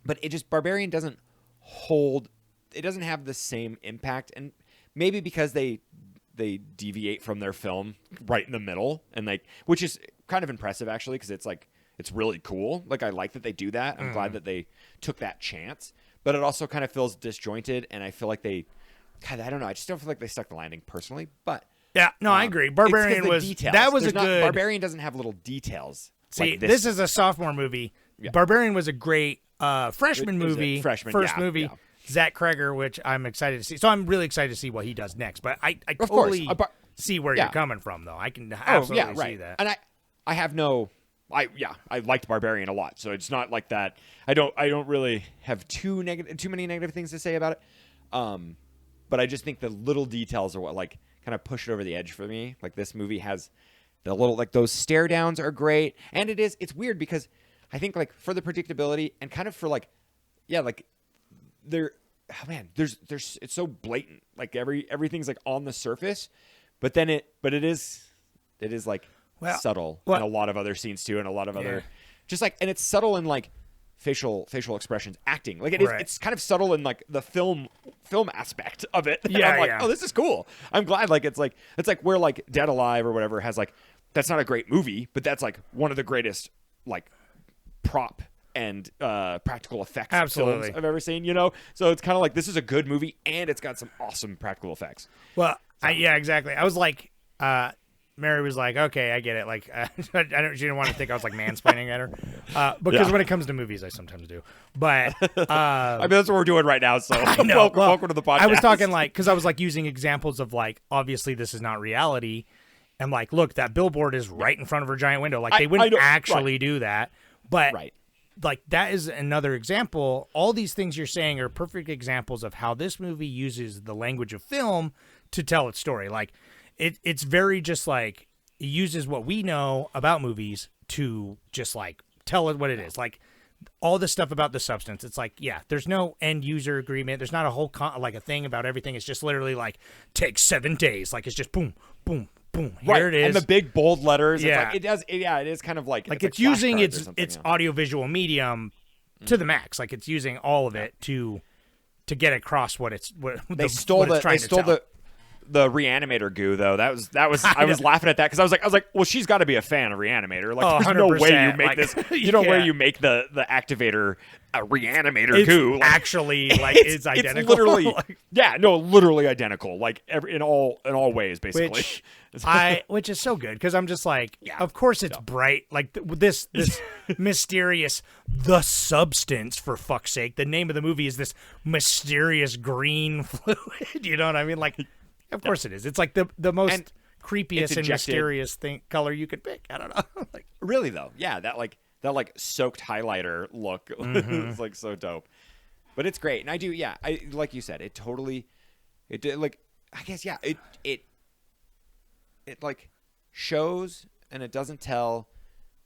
but Barbarian doesn't hold. It doesn't have the same impact, and maybe because they deviate from their film right in the middle, and like, which is kind of impressive actually, because it's really cool. Like, I like that they do that. I'm glad that they took that chance, but it also kind of feels disjointed, and I feel like God, I don't know. I just don't feel like they stuck the landing personally, but Yeah, no, I agree. Barbarian the was details. that was There's a not- good. Barbarian doesn't have little details. See, like this is a sophomore movie. Yeah. Barbarian was a great freshman It was a movie. freshman, first yeah, movie. yeah. Zach Kreger, which I'm excited to see. So I'm really excited to see what he does next. But I Of course. totally see where yeah. you're coming from, though. I can Oh absolutely yeah, right. see that. And I have no. I liked Barbarian a lot, so it's not like that. I don't really have too many negative things to say about it. But I just think the little details are what like kind of push it over the edge for me. Like, this movie has the little, like, those stare downs are great, and it's weird because I think like for the predictability and kind of for like, yeah, like there's it's so blatant. Like everything's like on the surface, but it is like subtle in a lot of other scenes too, and a lot of other just like, and it's subtle in like facial expressions, acting. Like, it's kind of subtle in like the film aspect of it. And Yeah, I'm like, yeah. oh, this is cool. I'm glad. Like, it's like where like Dead Alive or whatever has like, that's not a great movie, but that's like one of the greatest like prop and practical effects Absolutely. films I've ever seen. You know, so it's kind of like, this is a good movie and it's got some awesome practical effects. Well, yeah, exactly. I was like, Mary was like, okay, I get it. Like, she didn't want to think I was like mansplaining at her, because when it comes to movies, I sometimes do. But I mean, that's what we're doing right now. So I know. welcome to the podcast. I was talking like, because I was like using examples of like, obviously this is not reality, and like, look, that billboard is right in front of her giant window. Like, they wouldn't know, actually right. do that, but Right. like, that is another example. All these things you're saying are perfect examples of how this movie uses the language of film to tell its story. Like, it's very just like, it uses what we know about movies to just like tell it what it is. Like, all the stuff about the substance, it's like, yeah, there's no end user agreement. There's not a whole like a thing about everything. It's just literally like, takes 7 days. Like, it's just boom, boom, boom. Here Right. it is. And the big bold letters. Yeah. It's like, it is kind of like it's like using flashcards or its something, its yeah. audiovisual medium to the max. Like, it's using all of it to get across what it's what They the, stole what it's the trying they to stole tell. the Reanimator goo though. That was I was laughing at that because I was like, well, she's got to be a fan of Reanimator. Like, there's no way you 100%, make like, this. You know where yeah. you make the activator a Reanimator It's goo. Like, actually like it's identical. It's literally Like, literally identical. Like in all ways, basically. which is so good because I'm just like, of course it's bright. Like this mysterious, the substance, for fuck's sake. The name of the movie is this mysterious green fluid. You know what I mean? Like, of course it is. It's like the most creepiest and mysterious color you could pick. I don't know. Like, really though, yeah, that soaked highlighter look is like so dope. But it's great, and I like you said, it did like, I guess it like shows and it doesn't tell,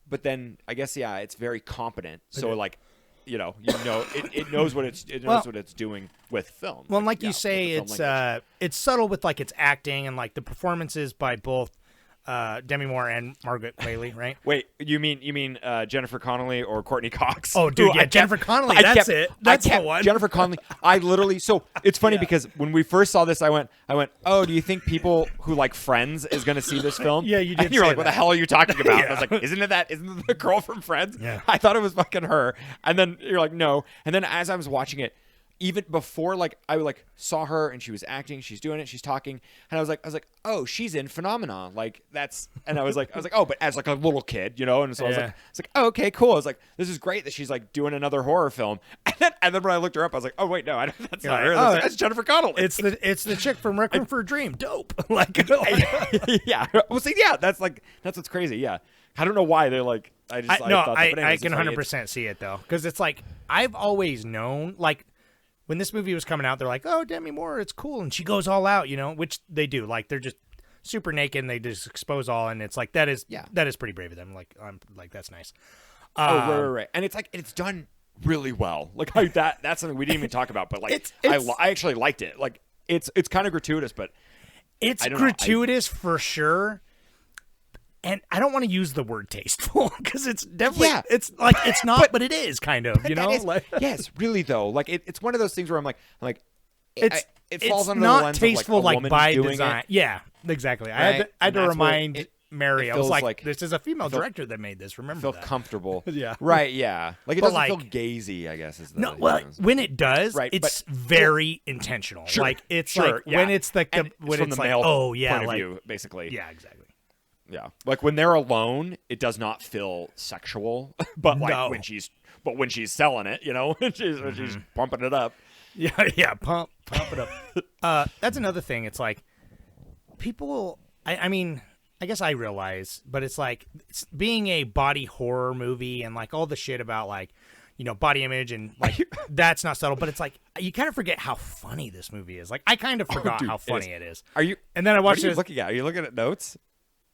but then I guess it's very competent. So like, it knows what what it's doing with film. well, like you say, it's subtle with like its acting and like the performances by both Demi Moore and Margaret Qualley, right? Wait, you mean Jennifer Connelly or Courtney Cox? Oh, dude, yeah, Jennifer Connelly. That's it. That's the one. Jennifer Connelly. I literally. So it's funny because when we first saw this, I went, oh, do you think people who like Friends is going to see this film? Yeah, you did. And you're say like, what that. the hell are you talking about? And I was like, isn't it the girl from Friends? Yeah. I thought it was fucking her. And then you're like, no. And then as I was watching it, even before, like, I like saw her and she was acting, she's doing it, she's talking, and I was like, oh, she's in Phenomenon, like that's, and I was like, oh, but as like a little kid, and so I was like, oh, okay, cool. I was like, this is great that she's like doing another horror film, and then when I looked her up, I was like, oh wait, no, that's not her. That's Jennifer Connelly. It's the chick from Requiem for a Dream. Dope. Like, yeah. Well, see, yeah, that's what's crazy. Yeah, I don't know why they're like, I thought that, but anyways, I can 100% see it though, because it's like I've always known, like, when this movie was coming out, they're like, oh, Demi Moore, it's cool. And she goes all out, which they do. Like, they're just super naked and they just expose all. And it's like, that is pretty brave of them. Like, I'm like, that's nice. Right. And it's like, it's done really well. Like, that's something we didn't even talk about, but like, I actually liked it. Like, it's kind of gratuitous, but it's gratuitous for sure. And I don't want to use the word tasteful because it's definitely, it's like, it's not, but it is kind of, yes, really though. Like it's one of those things where I'm like, it falls under not the lens tasteful of like by doing design. It. Yeah, exactly. Right? I had to remind Mary. I was feels like, this is a female director that made this. Remember feel that. comfortable. Yeah. Right. Yeah. Like it But doesn't feel like- gazy. I guess is the No, well, when it does, Right, it's but- very intentional. Sure, Like it's sure, like yeah. when it's like And when from it's the like, male oh yeah, point of like view, basically. yeah, exactly. Yeah. Like when they're alone, it does not feel sexual, but like No. when she's selling it, when she's pumping it up. Yeah, pump it up. That's another thing. It's like people. I mean, I guess I realize, but it's like it's being a body horror movie and like all the shit about like body image and like that's not subtle. But it's like you kind of forget how funny this movie is. Like I kind of forgot dude, how funny it is. Are you? And then I What watched are you it. looking at? Are you looking at notes?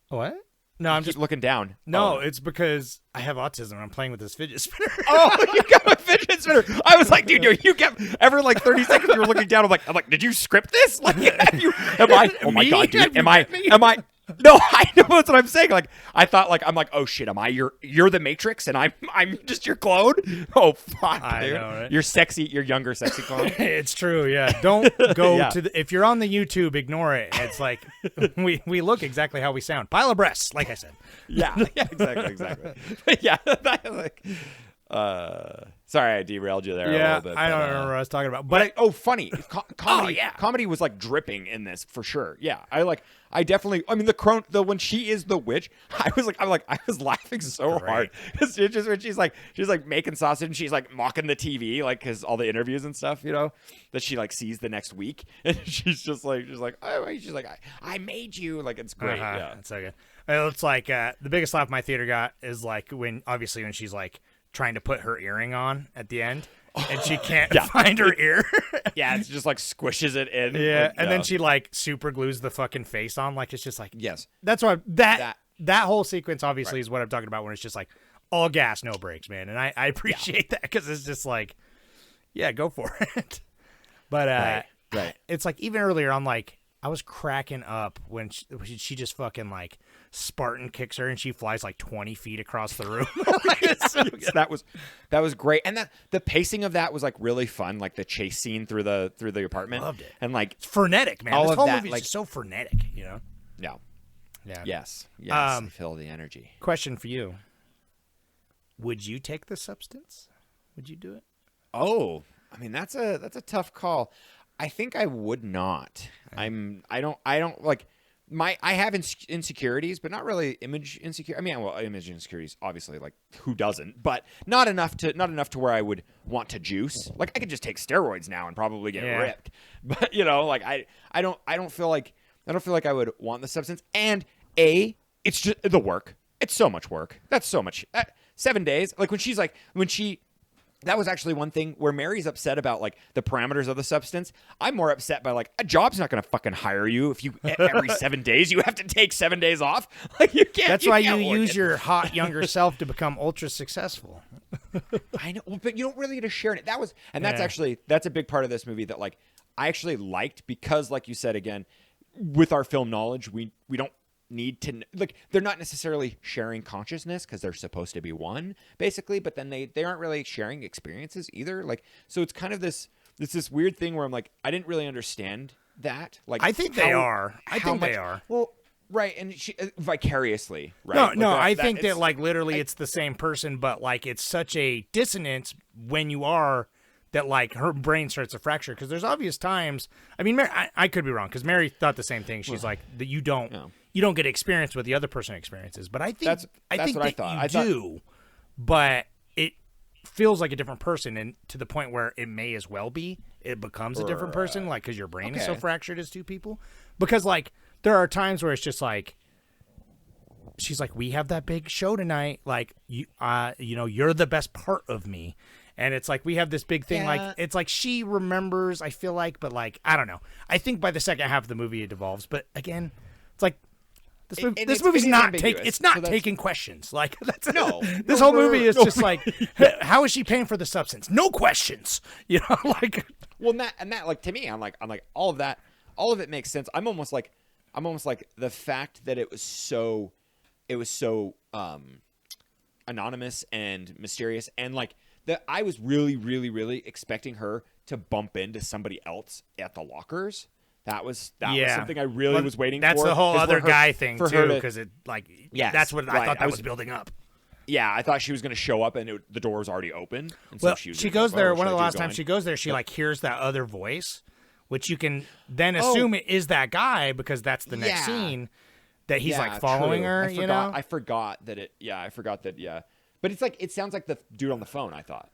What? No, I'm Just just looking down. no. Oh. It's because I have autism and I'm playing with this fidget spinner. Oh, you got a fidget spinner. I was like, dude, you kept every like 30 seconds you were looking down. I'm like, did you script this? Like, am I? Oh my Me? god, dude, Have you am I? met me? Am I? No, I know that's what I'm saying. Like, I thought, like, I'm like, oh shit, am I you're the Matrix and I'm just your clone? Oh fuck, I dude. know, right? You're sexy, you're younger, sexy clone. It's true, yeah. Don't go Yeah. to if you're on the YouTube, ignore it. It's like we look exactly how we sound. Pile of breasts, like I said. Yeah, exactly. But yeah, like, sorry, I derailed you there. Yeah, a little bit, I don't but, remember what I was talking about. But funny comedy. yeah. Comedy was like dripping in this for sure. Yeah, I definitely. I mean, the when she is the witch, I was laughing so hard. It's just when she's like making sausage and she's like mocking the TV, like because all the interviews and stuff, that she like sees the next week, and she's like, I made you. Like it's great. Yeah, it's so good. It's like the biggest laugh my theater got is like when she's like trying to put her earring on at the end. And she can't find her ear. yeah, it's just like squishes it in. Yeah, like, and then she like super glues the fucking face on. Like it's just like yes. That's why that whole sequence obviously is what I'm talking about when it's just like all gas, no brakes, man. And I appreciate that because it's just like, yeah, go for it. But right. it's like even earlier, I'm I was cracking up when she just fucking like Spartan kicks her and she flies like 20 feet across the room. Like, it's so good. That was great, and the pacing of that was like really fun, like the chase scene through the apartment. Loved it. And like It's frenetic, man. all This of whole that, movie's like- just so frenetic, you know? yeah, Yeah. yes, I feel the energy. Question for you. Would you take the substance? Would you do it? Oh, I mean that's a tough call. I think I would not. I don't like I have insecurities, but not really image insecurity. I mean, well, image insecurities, obviously, like who doesn't? But not enough to where I would want to juice. Like I could just take steroids now and probably get ripped. But like I don't feel like I would want the substance. And it's just the work. It's so much work. That's so much. 7 days. Like that was actually one thing where Mary's upset about like the parameters of the substance. I'm more upset by like a job's not going to fucking hire you if you every 7 days you have to take 7 days off. Like you can't. That's why you can't work use it. your hot younger self to become ultra successful. I know, but you don't really get to share in it. That's a big part of this movie that like I actually liked because, like you said again, with our film knowledge, we don't need to like they're not necessarily sharing consciousness because they're supposed to be one basically, but then they aren't really sharing experiences either. Like so, it's kind of this weird thing where I'm like I didn't really understand that. Like I think they are. I think they are. Well, right, and she vicariously, right? No, Like I think it's- that like literally it's the same person, but like it's such a dissonance when you are that like her brain starts to fracture because there's obvious times. I mean, Mary, I could be wrong because Mary thought the same thing. She's like that you don't get experience what the other person experiences, but I think That's think what I that thought. you do, but it feels like a different person, and to the point where it may as well be it becomes a different person, like because your brain is so Okay. fractured as two people. Because like there are times where it's just like. She's like, we have that big show tonight. Like you're the best part of me. And it's like, we have this big thing. Yeah. Like, it's like she remembers, I feel like, but like, I don't know. I think by the second half of the movie, it devolves. But again, it's like, this movie's not taking questions. Like, that's No. this whole movie is just like, how is she paying for the substance? No questions. You know, like. Well, and that like to me, I'm like all of it makes sense. I'm almost like the fact that it was so anonymous and mysterious, and like that I was really, really, really expecting her to bump into somebody else at the lockers. That was something I really was waiting that's for. the whole is for other her- guy thing for her too, to- because it like Yes, that's what I right. thought I that was- was building up. Yeah, I thought she was going to show up and the door was already open. And Well, so she was she gonna goes go, there. "Oh, One of should the I last keep times going?" she goes there, she like hears that other voice, which you can then Oh. assume it is that guy because that's the next Yeah. scene that he's Yeah, like following true. her. I forgot, know, I forgot that it. Yeah, I forgot that. Yeah, but it's like it sounds like the dude on the phone. I thought.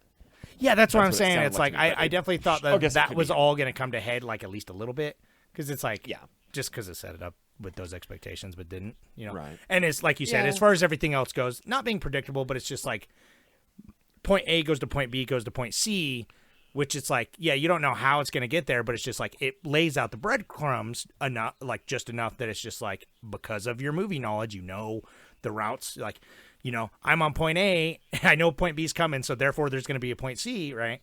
yeah, that's what I'm what it saying. sounded It's like like to me, but I it- definitely thought I that guess it that could was be. all going to come to head like at least a little bit because it's like Yeah. just because it set it up with those expectations, but didn't, you know. Right. And it's like you said, Yeah. as far as everything else goes, not being predictable, but it's just like point A goes to point B goes to point C, which it's like, yeah, you don't know how it's going to get there, but it's just like it lays out the breadcrumbs enough, like just enough that it's just like because of your movie knowledge, you know the routes, like, you know, I'm on point A, I know point B's coming, so therefore there's going to be a point C, right?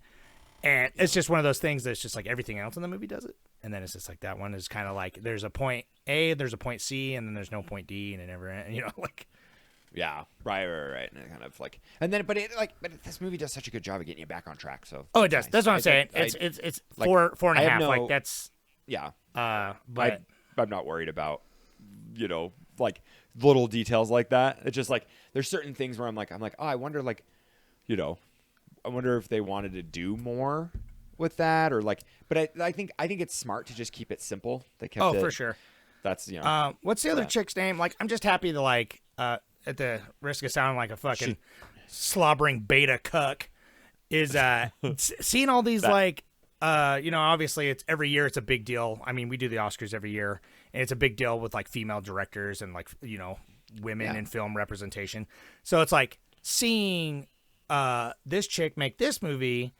And it's just one of those things that's just like everything else in the movie does it. And then it's just like that one is kind of like there's a point A, there's a point C, and then there's no point D, and it never ends, you know, like. Yeah, right. And it kind of like, and then, but this movie does such a good job of getting you back on track. So Oh, it does. nice. That's what I'm I saying. think It's like, four and a I have half. no- Like that's yeah. but I'm not worried about, like little details like that. It's just like there's certain things where I'm like, oh, I wonder, like, I wonder if they wanted to do more with that or like. But I think it's smart to just keep it simple. They kept it for sure. That's What's the other Yeah. chick's name? Like, I'm just happy to like at the risk of sounding like a fucking slobbering beta cuck, is seeing all these like obviously it's every year it's a big deal. I mean, we do the Oscars every year, and it's a big deal with like female directors and like women Yeah. in film representation. So it's like seeing this chick make this movie,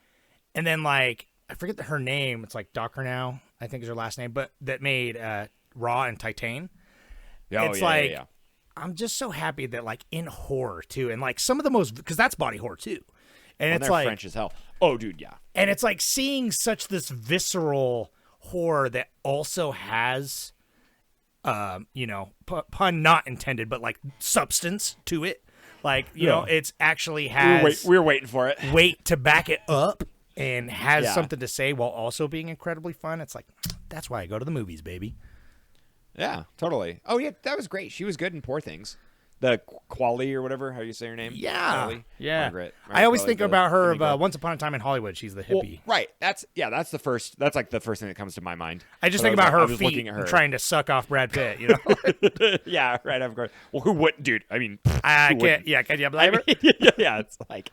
and then like I forget her name. It's like Docker now, I think is her last name, but that made Raw and Titan. It's like I'm just so happy that like in horror too, and like some of the most because that's body horror too, and it's they're like French as hell. Oh, dude, yeah. and it's like seeing such this visceral horror that also has pun not intended, but like substance to it. Like, it's actually has we were waiting for it. weight to back it up and has Yeah. something to say while also being incredibly fun. It's like, that's why I go to the movies, baby. Yeah, totally. Oh yeah, that was great. She was good in Poor Things. The Quali or whatever, how you say her name? Yeah. Quali? Yeah. Margaret I always Qualley, think the about her Negro. of Once Upon a Time in Hollywood. She's the Well, hippie. right. That's the first. That's like the first thing that comes to my mind. I just But think was about like- I her was feet looking at her. and trying to suck off Brad Pitt, you know? Yeah, right. Of course. Well, who wouldn't, dude? I mean, I who can't. wouldn't? Yeah, can you I blame her? mean, yeah, it's like,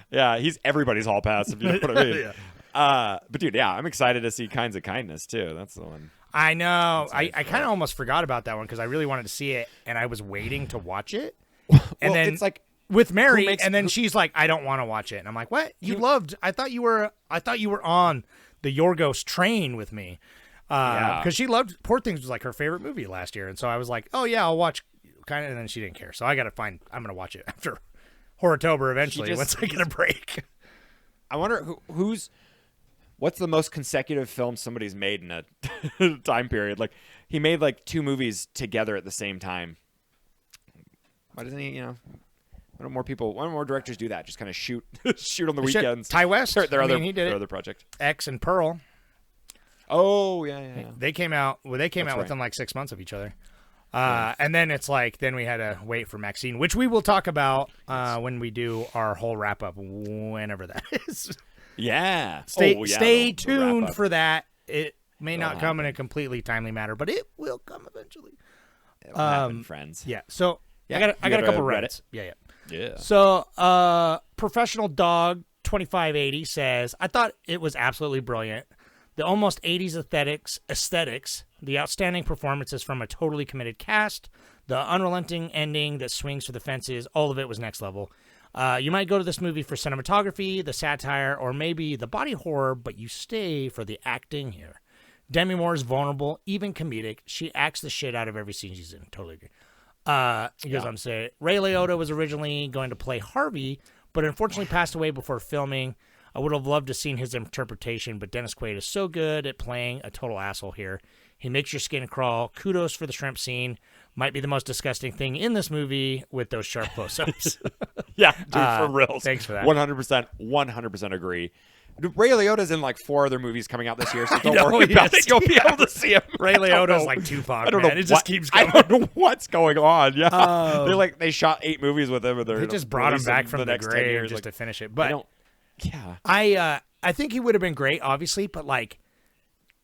yeah, he's everybody's hall pass. If you know what I mean. But dude, yeah, I'm excited to see Kinds of Kindness too. That's the one. I know. I nice, kind of almost forgot about that one because I really wanted to see it, and I was waiting to watch it. Well, then it's like with Mary, makes- and then who- she's like, "I don't want to watch it," and I'm like, "What? You loved? I thought you were on the Yorgos train with me." Yeah. Because she loved Poor Things was like her favorite movie last year, and so I was like, "Oh yeah, I'll watch." Kind of, and then she didn't care, so I got to find. I'm gonna watch it after Horrortober eventually just- once I get a break. I wonder what's the most consecutive film somebody's made in a time period? Like he made like 2 movies together at the same time. Why doesn't he? Why don't more directors do that? Just kind of shoot on the weekends. Ty West, Their I other mean, he did their it. other project. X and Pearl. Oh yeah. They came out. Well, they came That's out right. within like 6 months of each other. And then it's like, then we had to wait for Maxine, which we will talk about when we do our whole wrap up, whenever that is. Yeah. Stay Oh, yeah, stay the tuned wrap-up. for that. It may It'll not come in a completely timely manner, but it will come eventually. It'll happen, friends. Yeah. So Yeah, I got you a got couple a Reddit? Reddits. Yeah. Yeah. So, Professional Dog 2580 says, I thought it was absolutely brilliant. The almost 80s aesthetics, the outstanding performances from a totally committed cast, the unrelenting ending that swings for the fences, all of it was next level. You might go to this movie for cinematography, the satire, or maybe the body horror, but you stay for the acting here. Demi Moore is vulnerable, even comedic. She acts the shit out of every scene she's in. Totally agree. He goes on to say, Ray Liotta was originally going to play Harvey, but unfortunately passed away before filming. I would have loved to seen his interpretation, but Dennis Quaid is so good at playing a total asshole here. He makes your skin crawl. Kudos for the shrimp scene. Might be the most disgusting thing in this movie with those sharp close-ups. Yeah, dude, for real. Thanks for that. 100% agree. Ray Liotta's in like 4 other movies coming out this year, so don't know, worry about yes. it. You'll be able to see him. Ray I don't Liotta's know. like Tupac, I don't man. know It just keeps I going. don't know what's going on. Yeah, they shot 8 movies with him. And They just brought him back from the next 10 grave years. just Like, to finish it. I But don't. Yeah. I think he would have been great, obviously, but like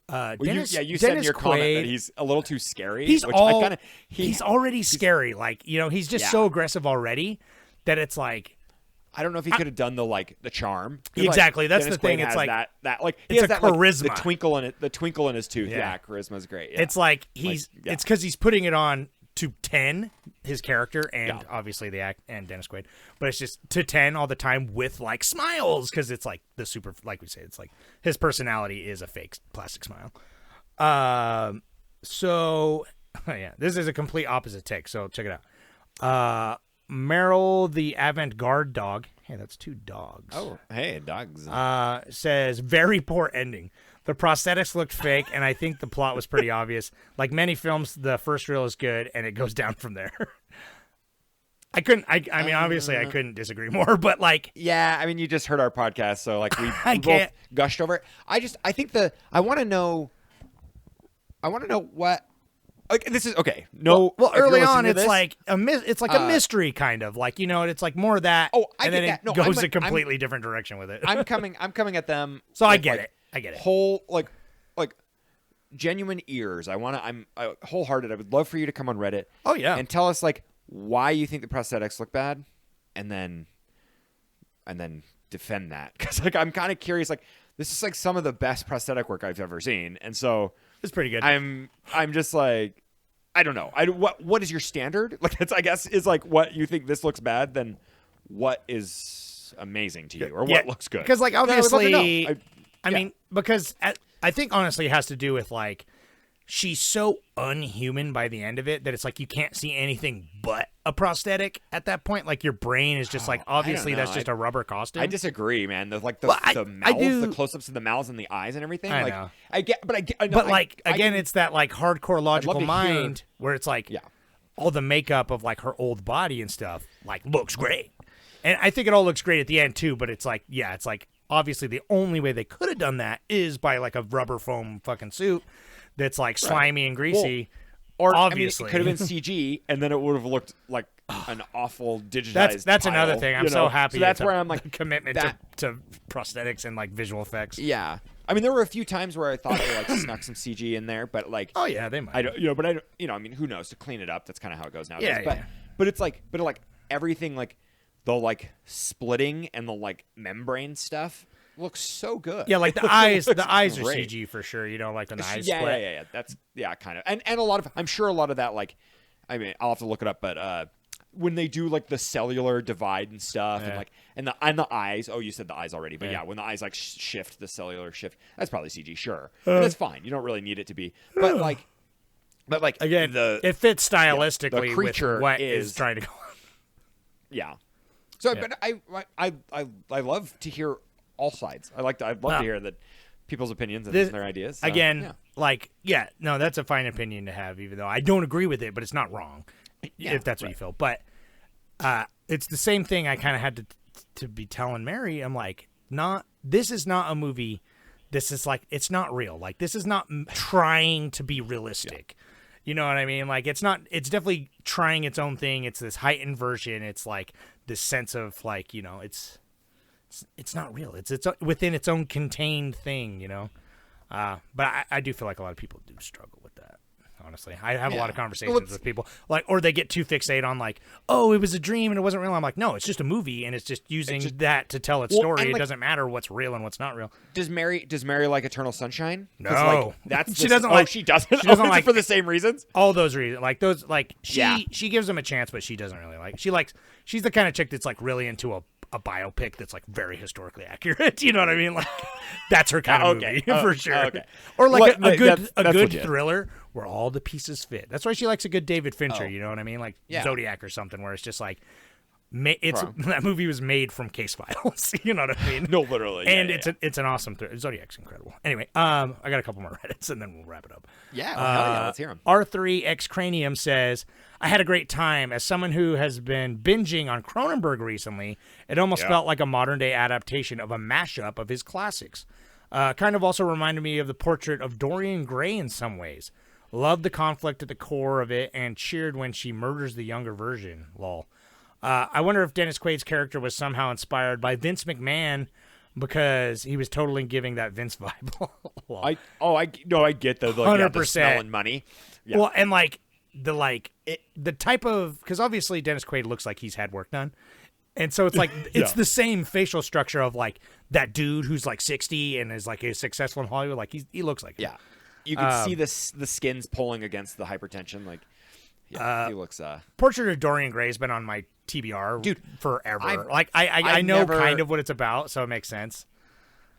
Well, Dennis, you said in Dennis your comment Quaid, that he's a little too scary. he's which all I kinda, he's already scary. Like, he's just Yeah. so aggressive already that it's like I don't know if he could have done the charm. 'Cause, Exactly, like, that's Dennis the thing, Quaid it's has like- that like he it's has a that, like, charisma. the twinkle in his tooth. Yeah. Yeah, charisma's great. Yeah. it's like yeah. it's because he's putting it on to 10, his character, and Yeah. obviously the act and Dennis Quaid, but it's just to 10 all the time with like smiles because it's like the super, like we say, it's like his personality is a fake plastic smile. So yeah, this is a complete opposite take. So check it out. Meryl the avant-garde dog. Hey, that's 2 dogs. Oh, hey, dogs. Says very poor ending. The prosthetics looked fake, and I think the plot was pretty obvious. Like many films, the first reel is good, and it goes down from there. I mean, obviously, I couldn't disagree more, but like, Yeah, I mean, you just heard our podcast, so like we both can't- gushed over it. I want to know what. Like, this is okay. No, well, if you're early listening on, to it's this, like a mystery kind of like it's like more of that. Oh, I and get then that. it No, goes I'm- a completely different direction with it. I'm coming at them. So I with, get like, it. I get it. Whole like genuine ears. I'm wholehearted. I would love for you to come on Reddit. Oh, yeah. and tell us like why you think the prosthetics look bad, and then defend that because like I'm kind of curious. Like this is like some of the best prosthetic work I've ever seen, and so It's pretty good. I'm just like. I don't know. What is your standard? Like that's I guess is like what you think this looks bad, then what is amazing to you or what looks good? Because like I would love to know. obviously, I yeah. mean, because I think honestly it has to do with like she's so unhuman by the end of it that it's like you can't see anything but a prosthetic at that point. Like your brain is just like, obviously that's just a rubber costume. I disagree, man. The Well, the mouths, the close-ups of the mouths and the eyes and everything. I like know. I get, but again, it's that like hardcore logical to mind where it's like, Yeah. all the makeup of like her old body and stuff like looks great, and I think it all looks great at the end too. But it's like, yeah, it's like obviously the only way they could have done that is by like a rubber foam fucking suit that's like slimy and greasy. Or obviously, it could have been CG, and then it would have looked like an awful digitized. that's tile, another thing. I'm so happy. So that's at where the I'm like commitment that, to prosthetics and like visual effects. Yeah, I mean, there were a few times where I thought they like snuck some CG in there, but like, Oh yeah, they might. I don't, but I don't, I mean, who knows? To clean it up, that's kind of how it goes nowadays. Yeah, but yeah. but it's like, everything like the like splitting and the like membrane stuff looks so good. Yeah, like the eyes. The eyes are great. CG for sure. You know, like when the eyes yeah, split. yeah. That's kind of, and a lot of, I'm sure a lot of that, like, I mean, I'll have to look it up, but when they do like the cellular divide and stuff, Yeah. and like, and the eyes. Oh, you said the eyes already, but yeah, when the eyes like shift, the cellular shift, that's probably CG, sure. And that's fine. You don't really need it to be, but like Again, it fits stylistically the creature with what is is trying to go on. Yeah. So, Yeah. but I love to hear all sides. I'd love to hear that people's opinions and their ideas. So, Again, no, that's a fine opinion to have, even though I don't agree with it, but it's not wrong if that's what you feel. But it's the same thing I kind of had to be telling Mary. I'm like, this is not a movie. This is like, it's not real. Like, this is not trying to be realistic. You know what I mean? Like, it's definitely trying its own thing. It's this heightened version. It's like this sense of like, it's not real. It's within its own contained thing, But I do feel like a lot of people do struggle with that. Honestly, I have a lot of conversations with people like, or they get too fixated on like, oh, it was a dream and it wasn't real. I'm like, no, it's just a movie and it's just using that to tell its story. It doesn't matter what's real and what's not real. Does Mary like Eternal Sunshine? No, like, that's she doesn't like. She doesn't. She doesn't Is it like for the same reasons. All those reasons, like those, like Yeah. she gives them a chance, but she doesn't really like. She's the kind of chick that's like really into a biopic that's like very historically accurate. You know what I mean? Like that's her kind of movie for sure. Okay. Or like a good that's legit. thriller where all the pieces fit. That's why she likes a good David Fincher. You know what I mean? Like Zodiac or something where it's just like that movie was made from case files. You know what I mean? No, literally. And it's an awesome thriller. Zodiac's incredible. Anyway, I got a couple more Reddits and then we'll wrap it up. Yeah, hell yeah, let's hear them. R3X Cranium says, I had a great time. As someone who has been binging on Cronenberg recently, it almost felt like a modern-day adaptation of a mashup of his classics. Kind of also reminded me of the portrait of Dorian Gray in some ways. Loved the conflict at the core of it and cheered when she murders the younger version. Lol. I wonder if Dennis Quaid's character was somehow inspired by Vince McMahon because he was totally giving that Vince vibe. I get the 100%. smelling money. Yeah. Well, and like the type of, because obviously Dennis Quaid looks like he's had work done, and so it's like it's the same facial structure of like that dude who's like 60 and is like successful in Hollywood. Like he looks like him. You can see the skins pulling against the hypertension. Like, he looks. Portrait of Dorian Gray has been on my TBR, Dude, forever. I've I know never- kind of what it's about, so it makes sense.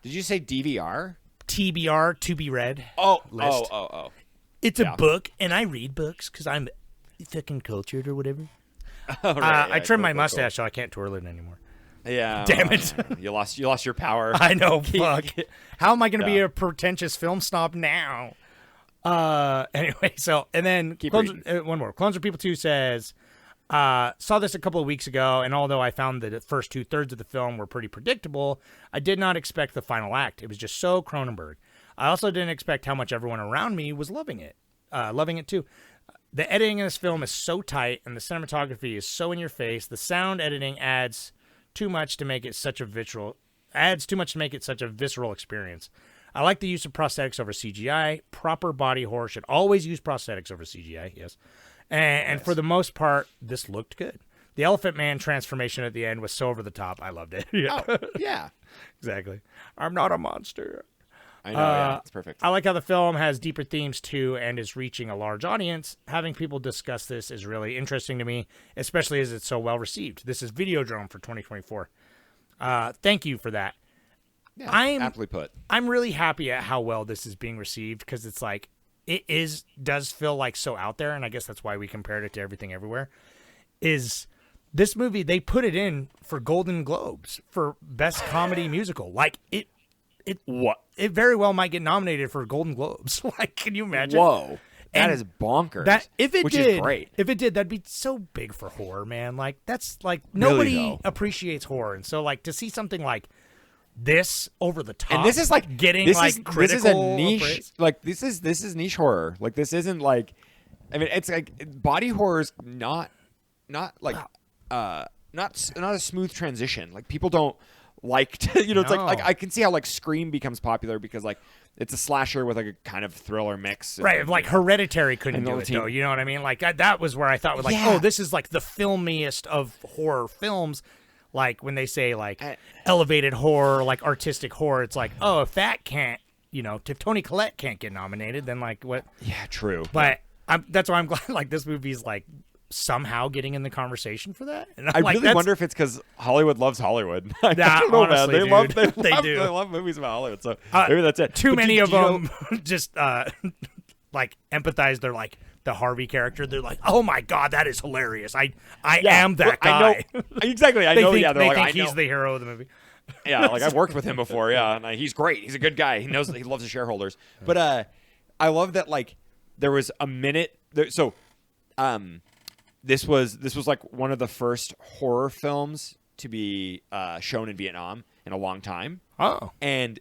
Did you say DVR? TBR, to be read. List. It's a book, and I read books because I'm fucking cultured or whatever. I trimmed my mustache, so I can't twirl it anymore. Yeah. Damn it. You lost your power. I know. Fuck. How am I going to be a pretentious film snob now? Anyway, so, and then one more. Clones for People 2 says, saw this a couple of weeks ago, and although I found that the first 2/3 of the film were pretty predictable, I did not expect the final act. It was just so Cronenberg. I also didn't expect how much everyone around me was loving it too. The editing in this film is so tight, and the cinematography is so in your face. The sound editing adds too much to make it such a visceral experience. I like the use of prosthetics over CGI. Proper body horror should always use prosthetics over CGI, yes. And for the most part, this looked good. The Elephant Man transformation at the end was so over the top. I loved it. Yeah. Exactly. I'm not a monster. I know, it's perfect. I like how the film has deeper themes too and is reaching a large audience. Having people discuss this is really interesting to me, especially as it's so well received. This is Videodrome for 2024. Thank you for that. Yeah, aptly put. I'm really happy at how well this is being received because it's like, does feel like so out there, and I guess that's why we compared it to Everything Everywhere, is this movie, they put it in for Golden Globes for Best Comedy Musical. Like, it very well might get nominated for Golden Globes. Like, can you imagine? Whoa. That And is bonkers. That if it which did, is great. if it did, that'd be so big for horror, man. Like that's like Really, nobody though. appreciates horror, and so like to see something like this over the top, And this is like getting this like is, critical. This is a niche. praise. Like this is niche horror. Like this isn't like. I mean, it's like body horror is not like not a smooth transition. Like people don't like to, it's No. like I can see how like Scream becomes popular because like it's a slasher with like a kind of thriller mix. Right, like Hereditary couldn't And do the it team- though. You know what I mean? Like that was where I thought, like, Yeah. oh, this is like the filmiest of horror films. Like when they say like I- elevated horror, like artistic horror, it's like, oh, if that can't, if Toni Collette can't get nominated, then like what? Yeah, true. But that's why I'm glad like this movie's like somehow getting in the conversation for that. And I'm I like, really that's- wonder if it's because Hollywood loves Hollywood. I Nah, don't know, honestly, man. dude. They do. They love movies about Hollywood. So maybe that's it. Too But many do of you know- them just like empathize. They're like the Harvey character. They're like, oh my god, that is hilarious. I am that guy. I know exactly. I They know. think, Yeah, they're they like, think I he's know. the hero of the movie. Yeah, like I've worked with him before. Yeah, and he's great. He's a good guy. He knows he loves the shareholders. But I love that like there was a minute. This was like one of the first horror films to be shown in Vietnam in a long time. Oh, And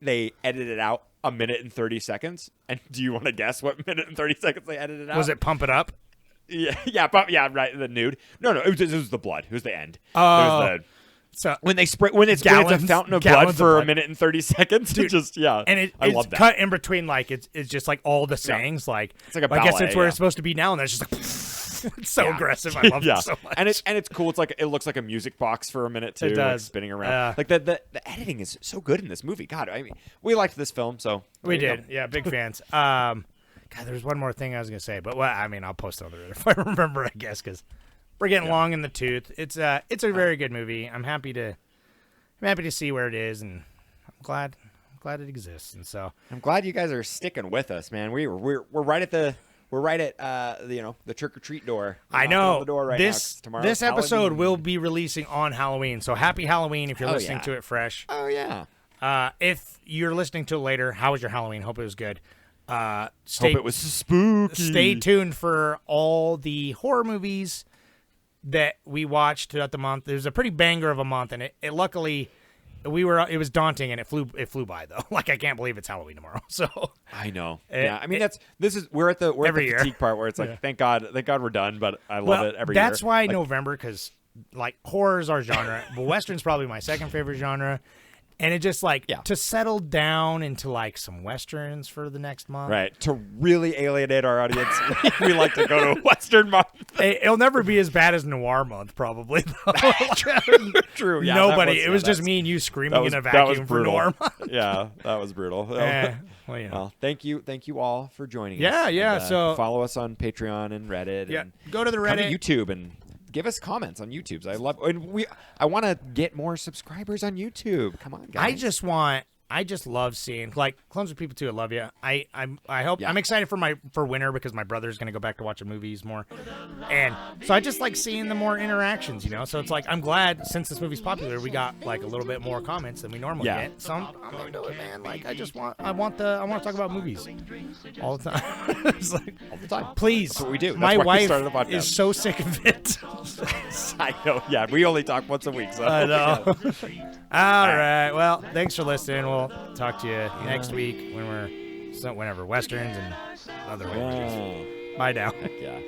they edited out a minute and 30 seconds. And do you want to guess what minute and 30 seconds they edited out? was it Pump It Up? Yeah, right. The nude. No, it was the blood. It was the end. Oh. It was the, So when it's a Gallons- fountain of gallons blood of for blood. a minute and 30 seconds. Dude, and I it's love that. cut in between, like it's just like all the sayings, like It's like a I guess ballet, it's where yeah. it's supposed to be now, and then it's just like it's so Yeah. aggressive. I love Yeah. it so much. And it's cool. It's like it looks like a music box for a minute too. It does. Like spinning around. Like the editing is so good in this movie. God, I mean, we liked this film, so we there you did, go. yeah, big fans. God, there's one more thing I was gonna say, but well, I mean, I'll post it on the Reddit if I remember, I guess, because we're getting long in the tooth. It's a very good movie. I'm happy to see where it is, and I'm glad it exists. And so I'm glad you guys are sticking with us, man. We're right at the the trick or treat door. We're I knocking on know the door right now, this 'cause tomorrow's this episode Halloween. will be releasing on Halloween. So happy Halloween if you're Oh, listening yeah. to it fresh. Oh yeah. If you're listening to it later, how was your Halloween? Hope it was good. Stay, Hope it was spooky. Stay tuned for all the horror movies that we watched throughout the month. It was a pretty banger of a month, and it luckily it was daunting, and it flew by though. Like I can't believe it's Halloween tomorrow. So I know. It- Yeah, I mean we're at the every year. critique part where it's like Yeah. thank God we're done, but I love well, it every year. that's why Like, November, because like horror is our genre, but Western's probably my second favorite genre. And it just like Yeah. to settle down into like some Westerns for the next month. Right. To really alienate our audience, we like to go to a Western month. It'll never be as bad as Noir Month, probably. Though. True. Yeah, Nobody. that it was just that's- me and you screaming that was, in a that was vacuum for brutal. Noir Month. Yeah, that was brutal. Well, you know. Well, thank you all for joining us. Yeah, yeah, And, so- follow us on Patreon and Reddit. Yeah, and go to the come Reddit. YouTube, and give us comments on YouTube. I want to get more subscribers on YouTube. Come on, guys. I just love seeing like clones of people too. I love you. I hope Yeah. I'm excited for winter because my brother's gonna go back to watching movies more, and so I just like seeing the more interactions. So it's like I'm glad since this movie's popular, we got like a little bit more comments than we normally Yeah. get. So I'm into it, man. Like I want to talk about movies all the time. It's like, all the time. please, That's what we do. That's my why we wife started the podcast. is so sick of it. I know. Yeah, we only talk once a week. So I know. All right. Well, thanks for listening. We'll talk to you next week when whenever Westerns and other movies. Oh, Bye now. heck yeah.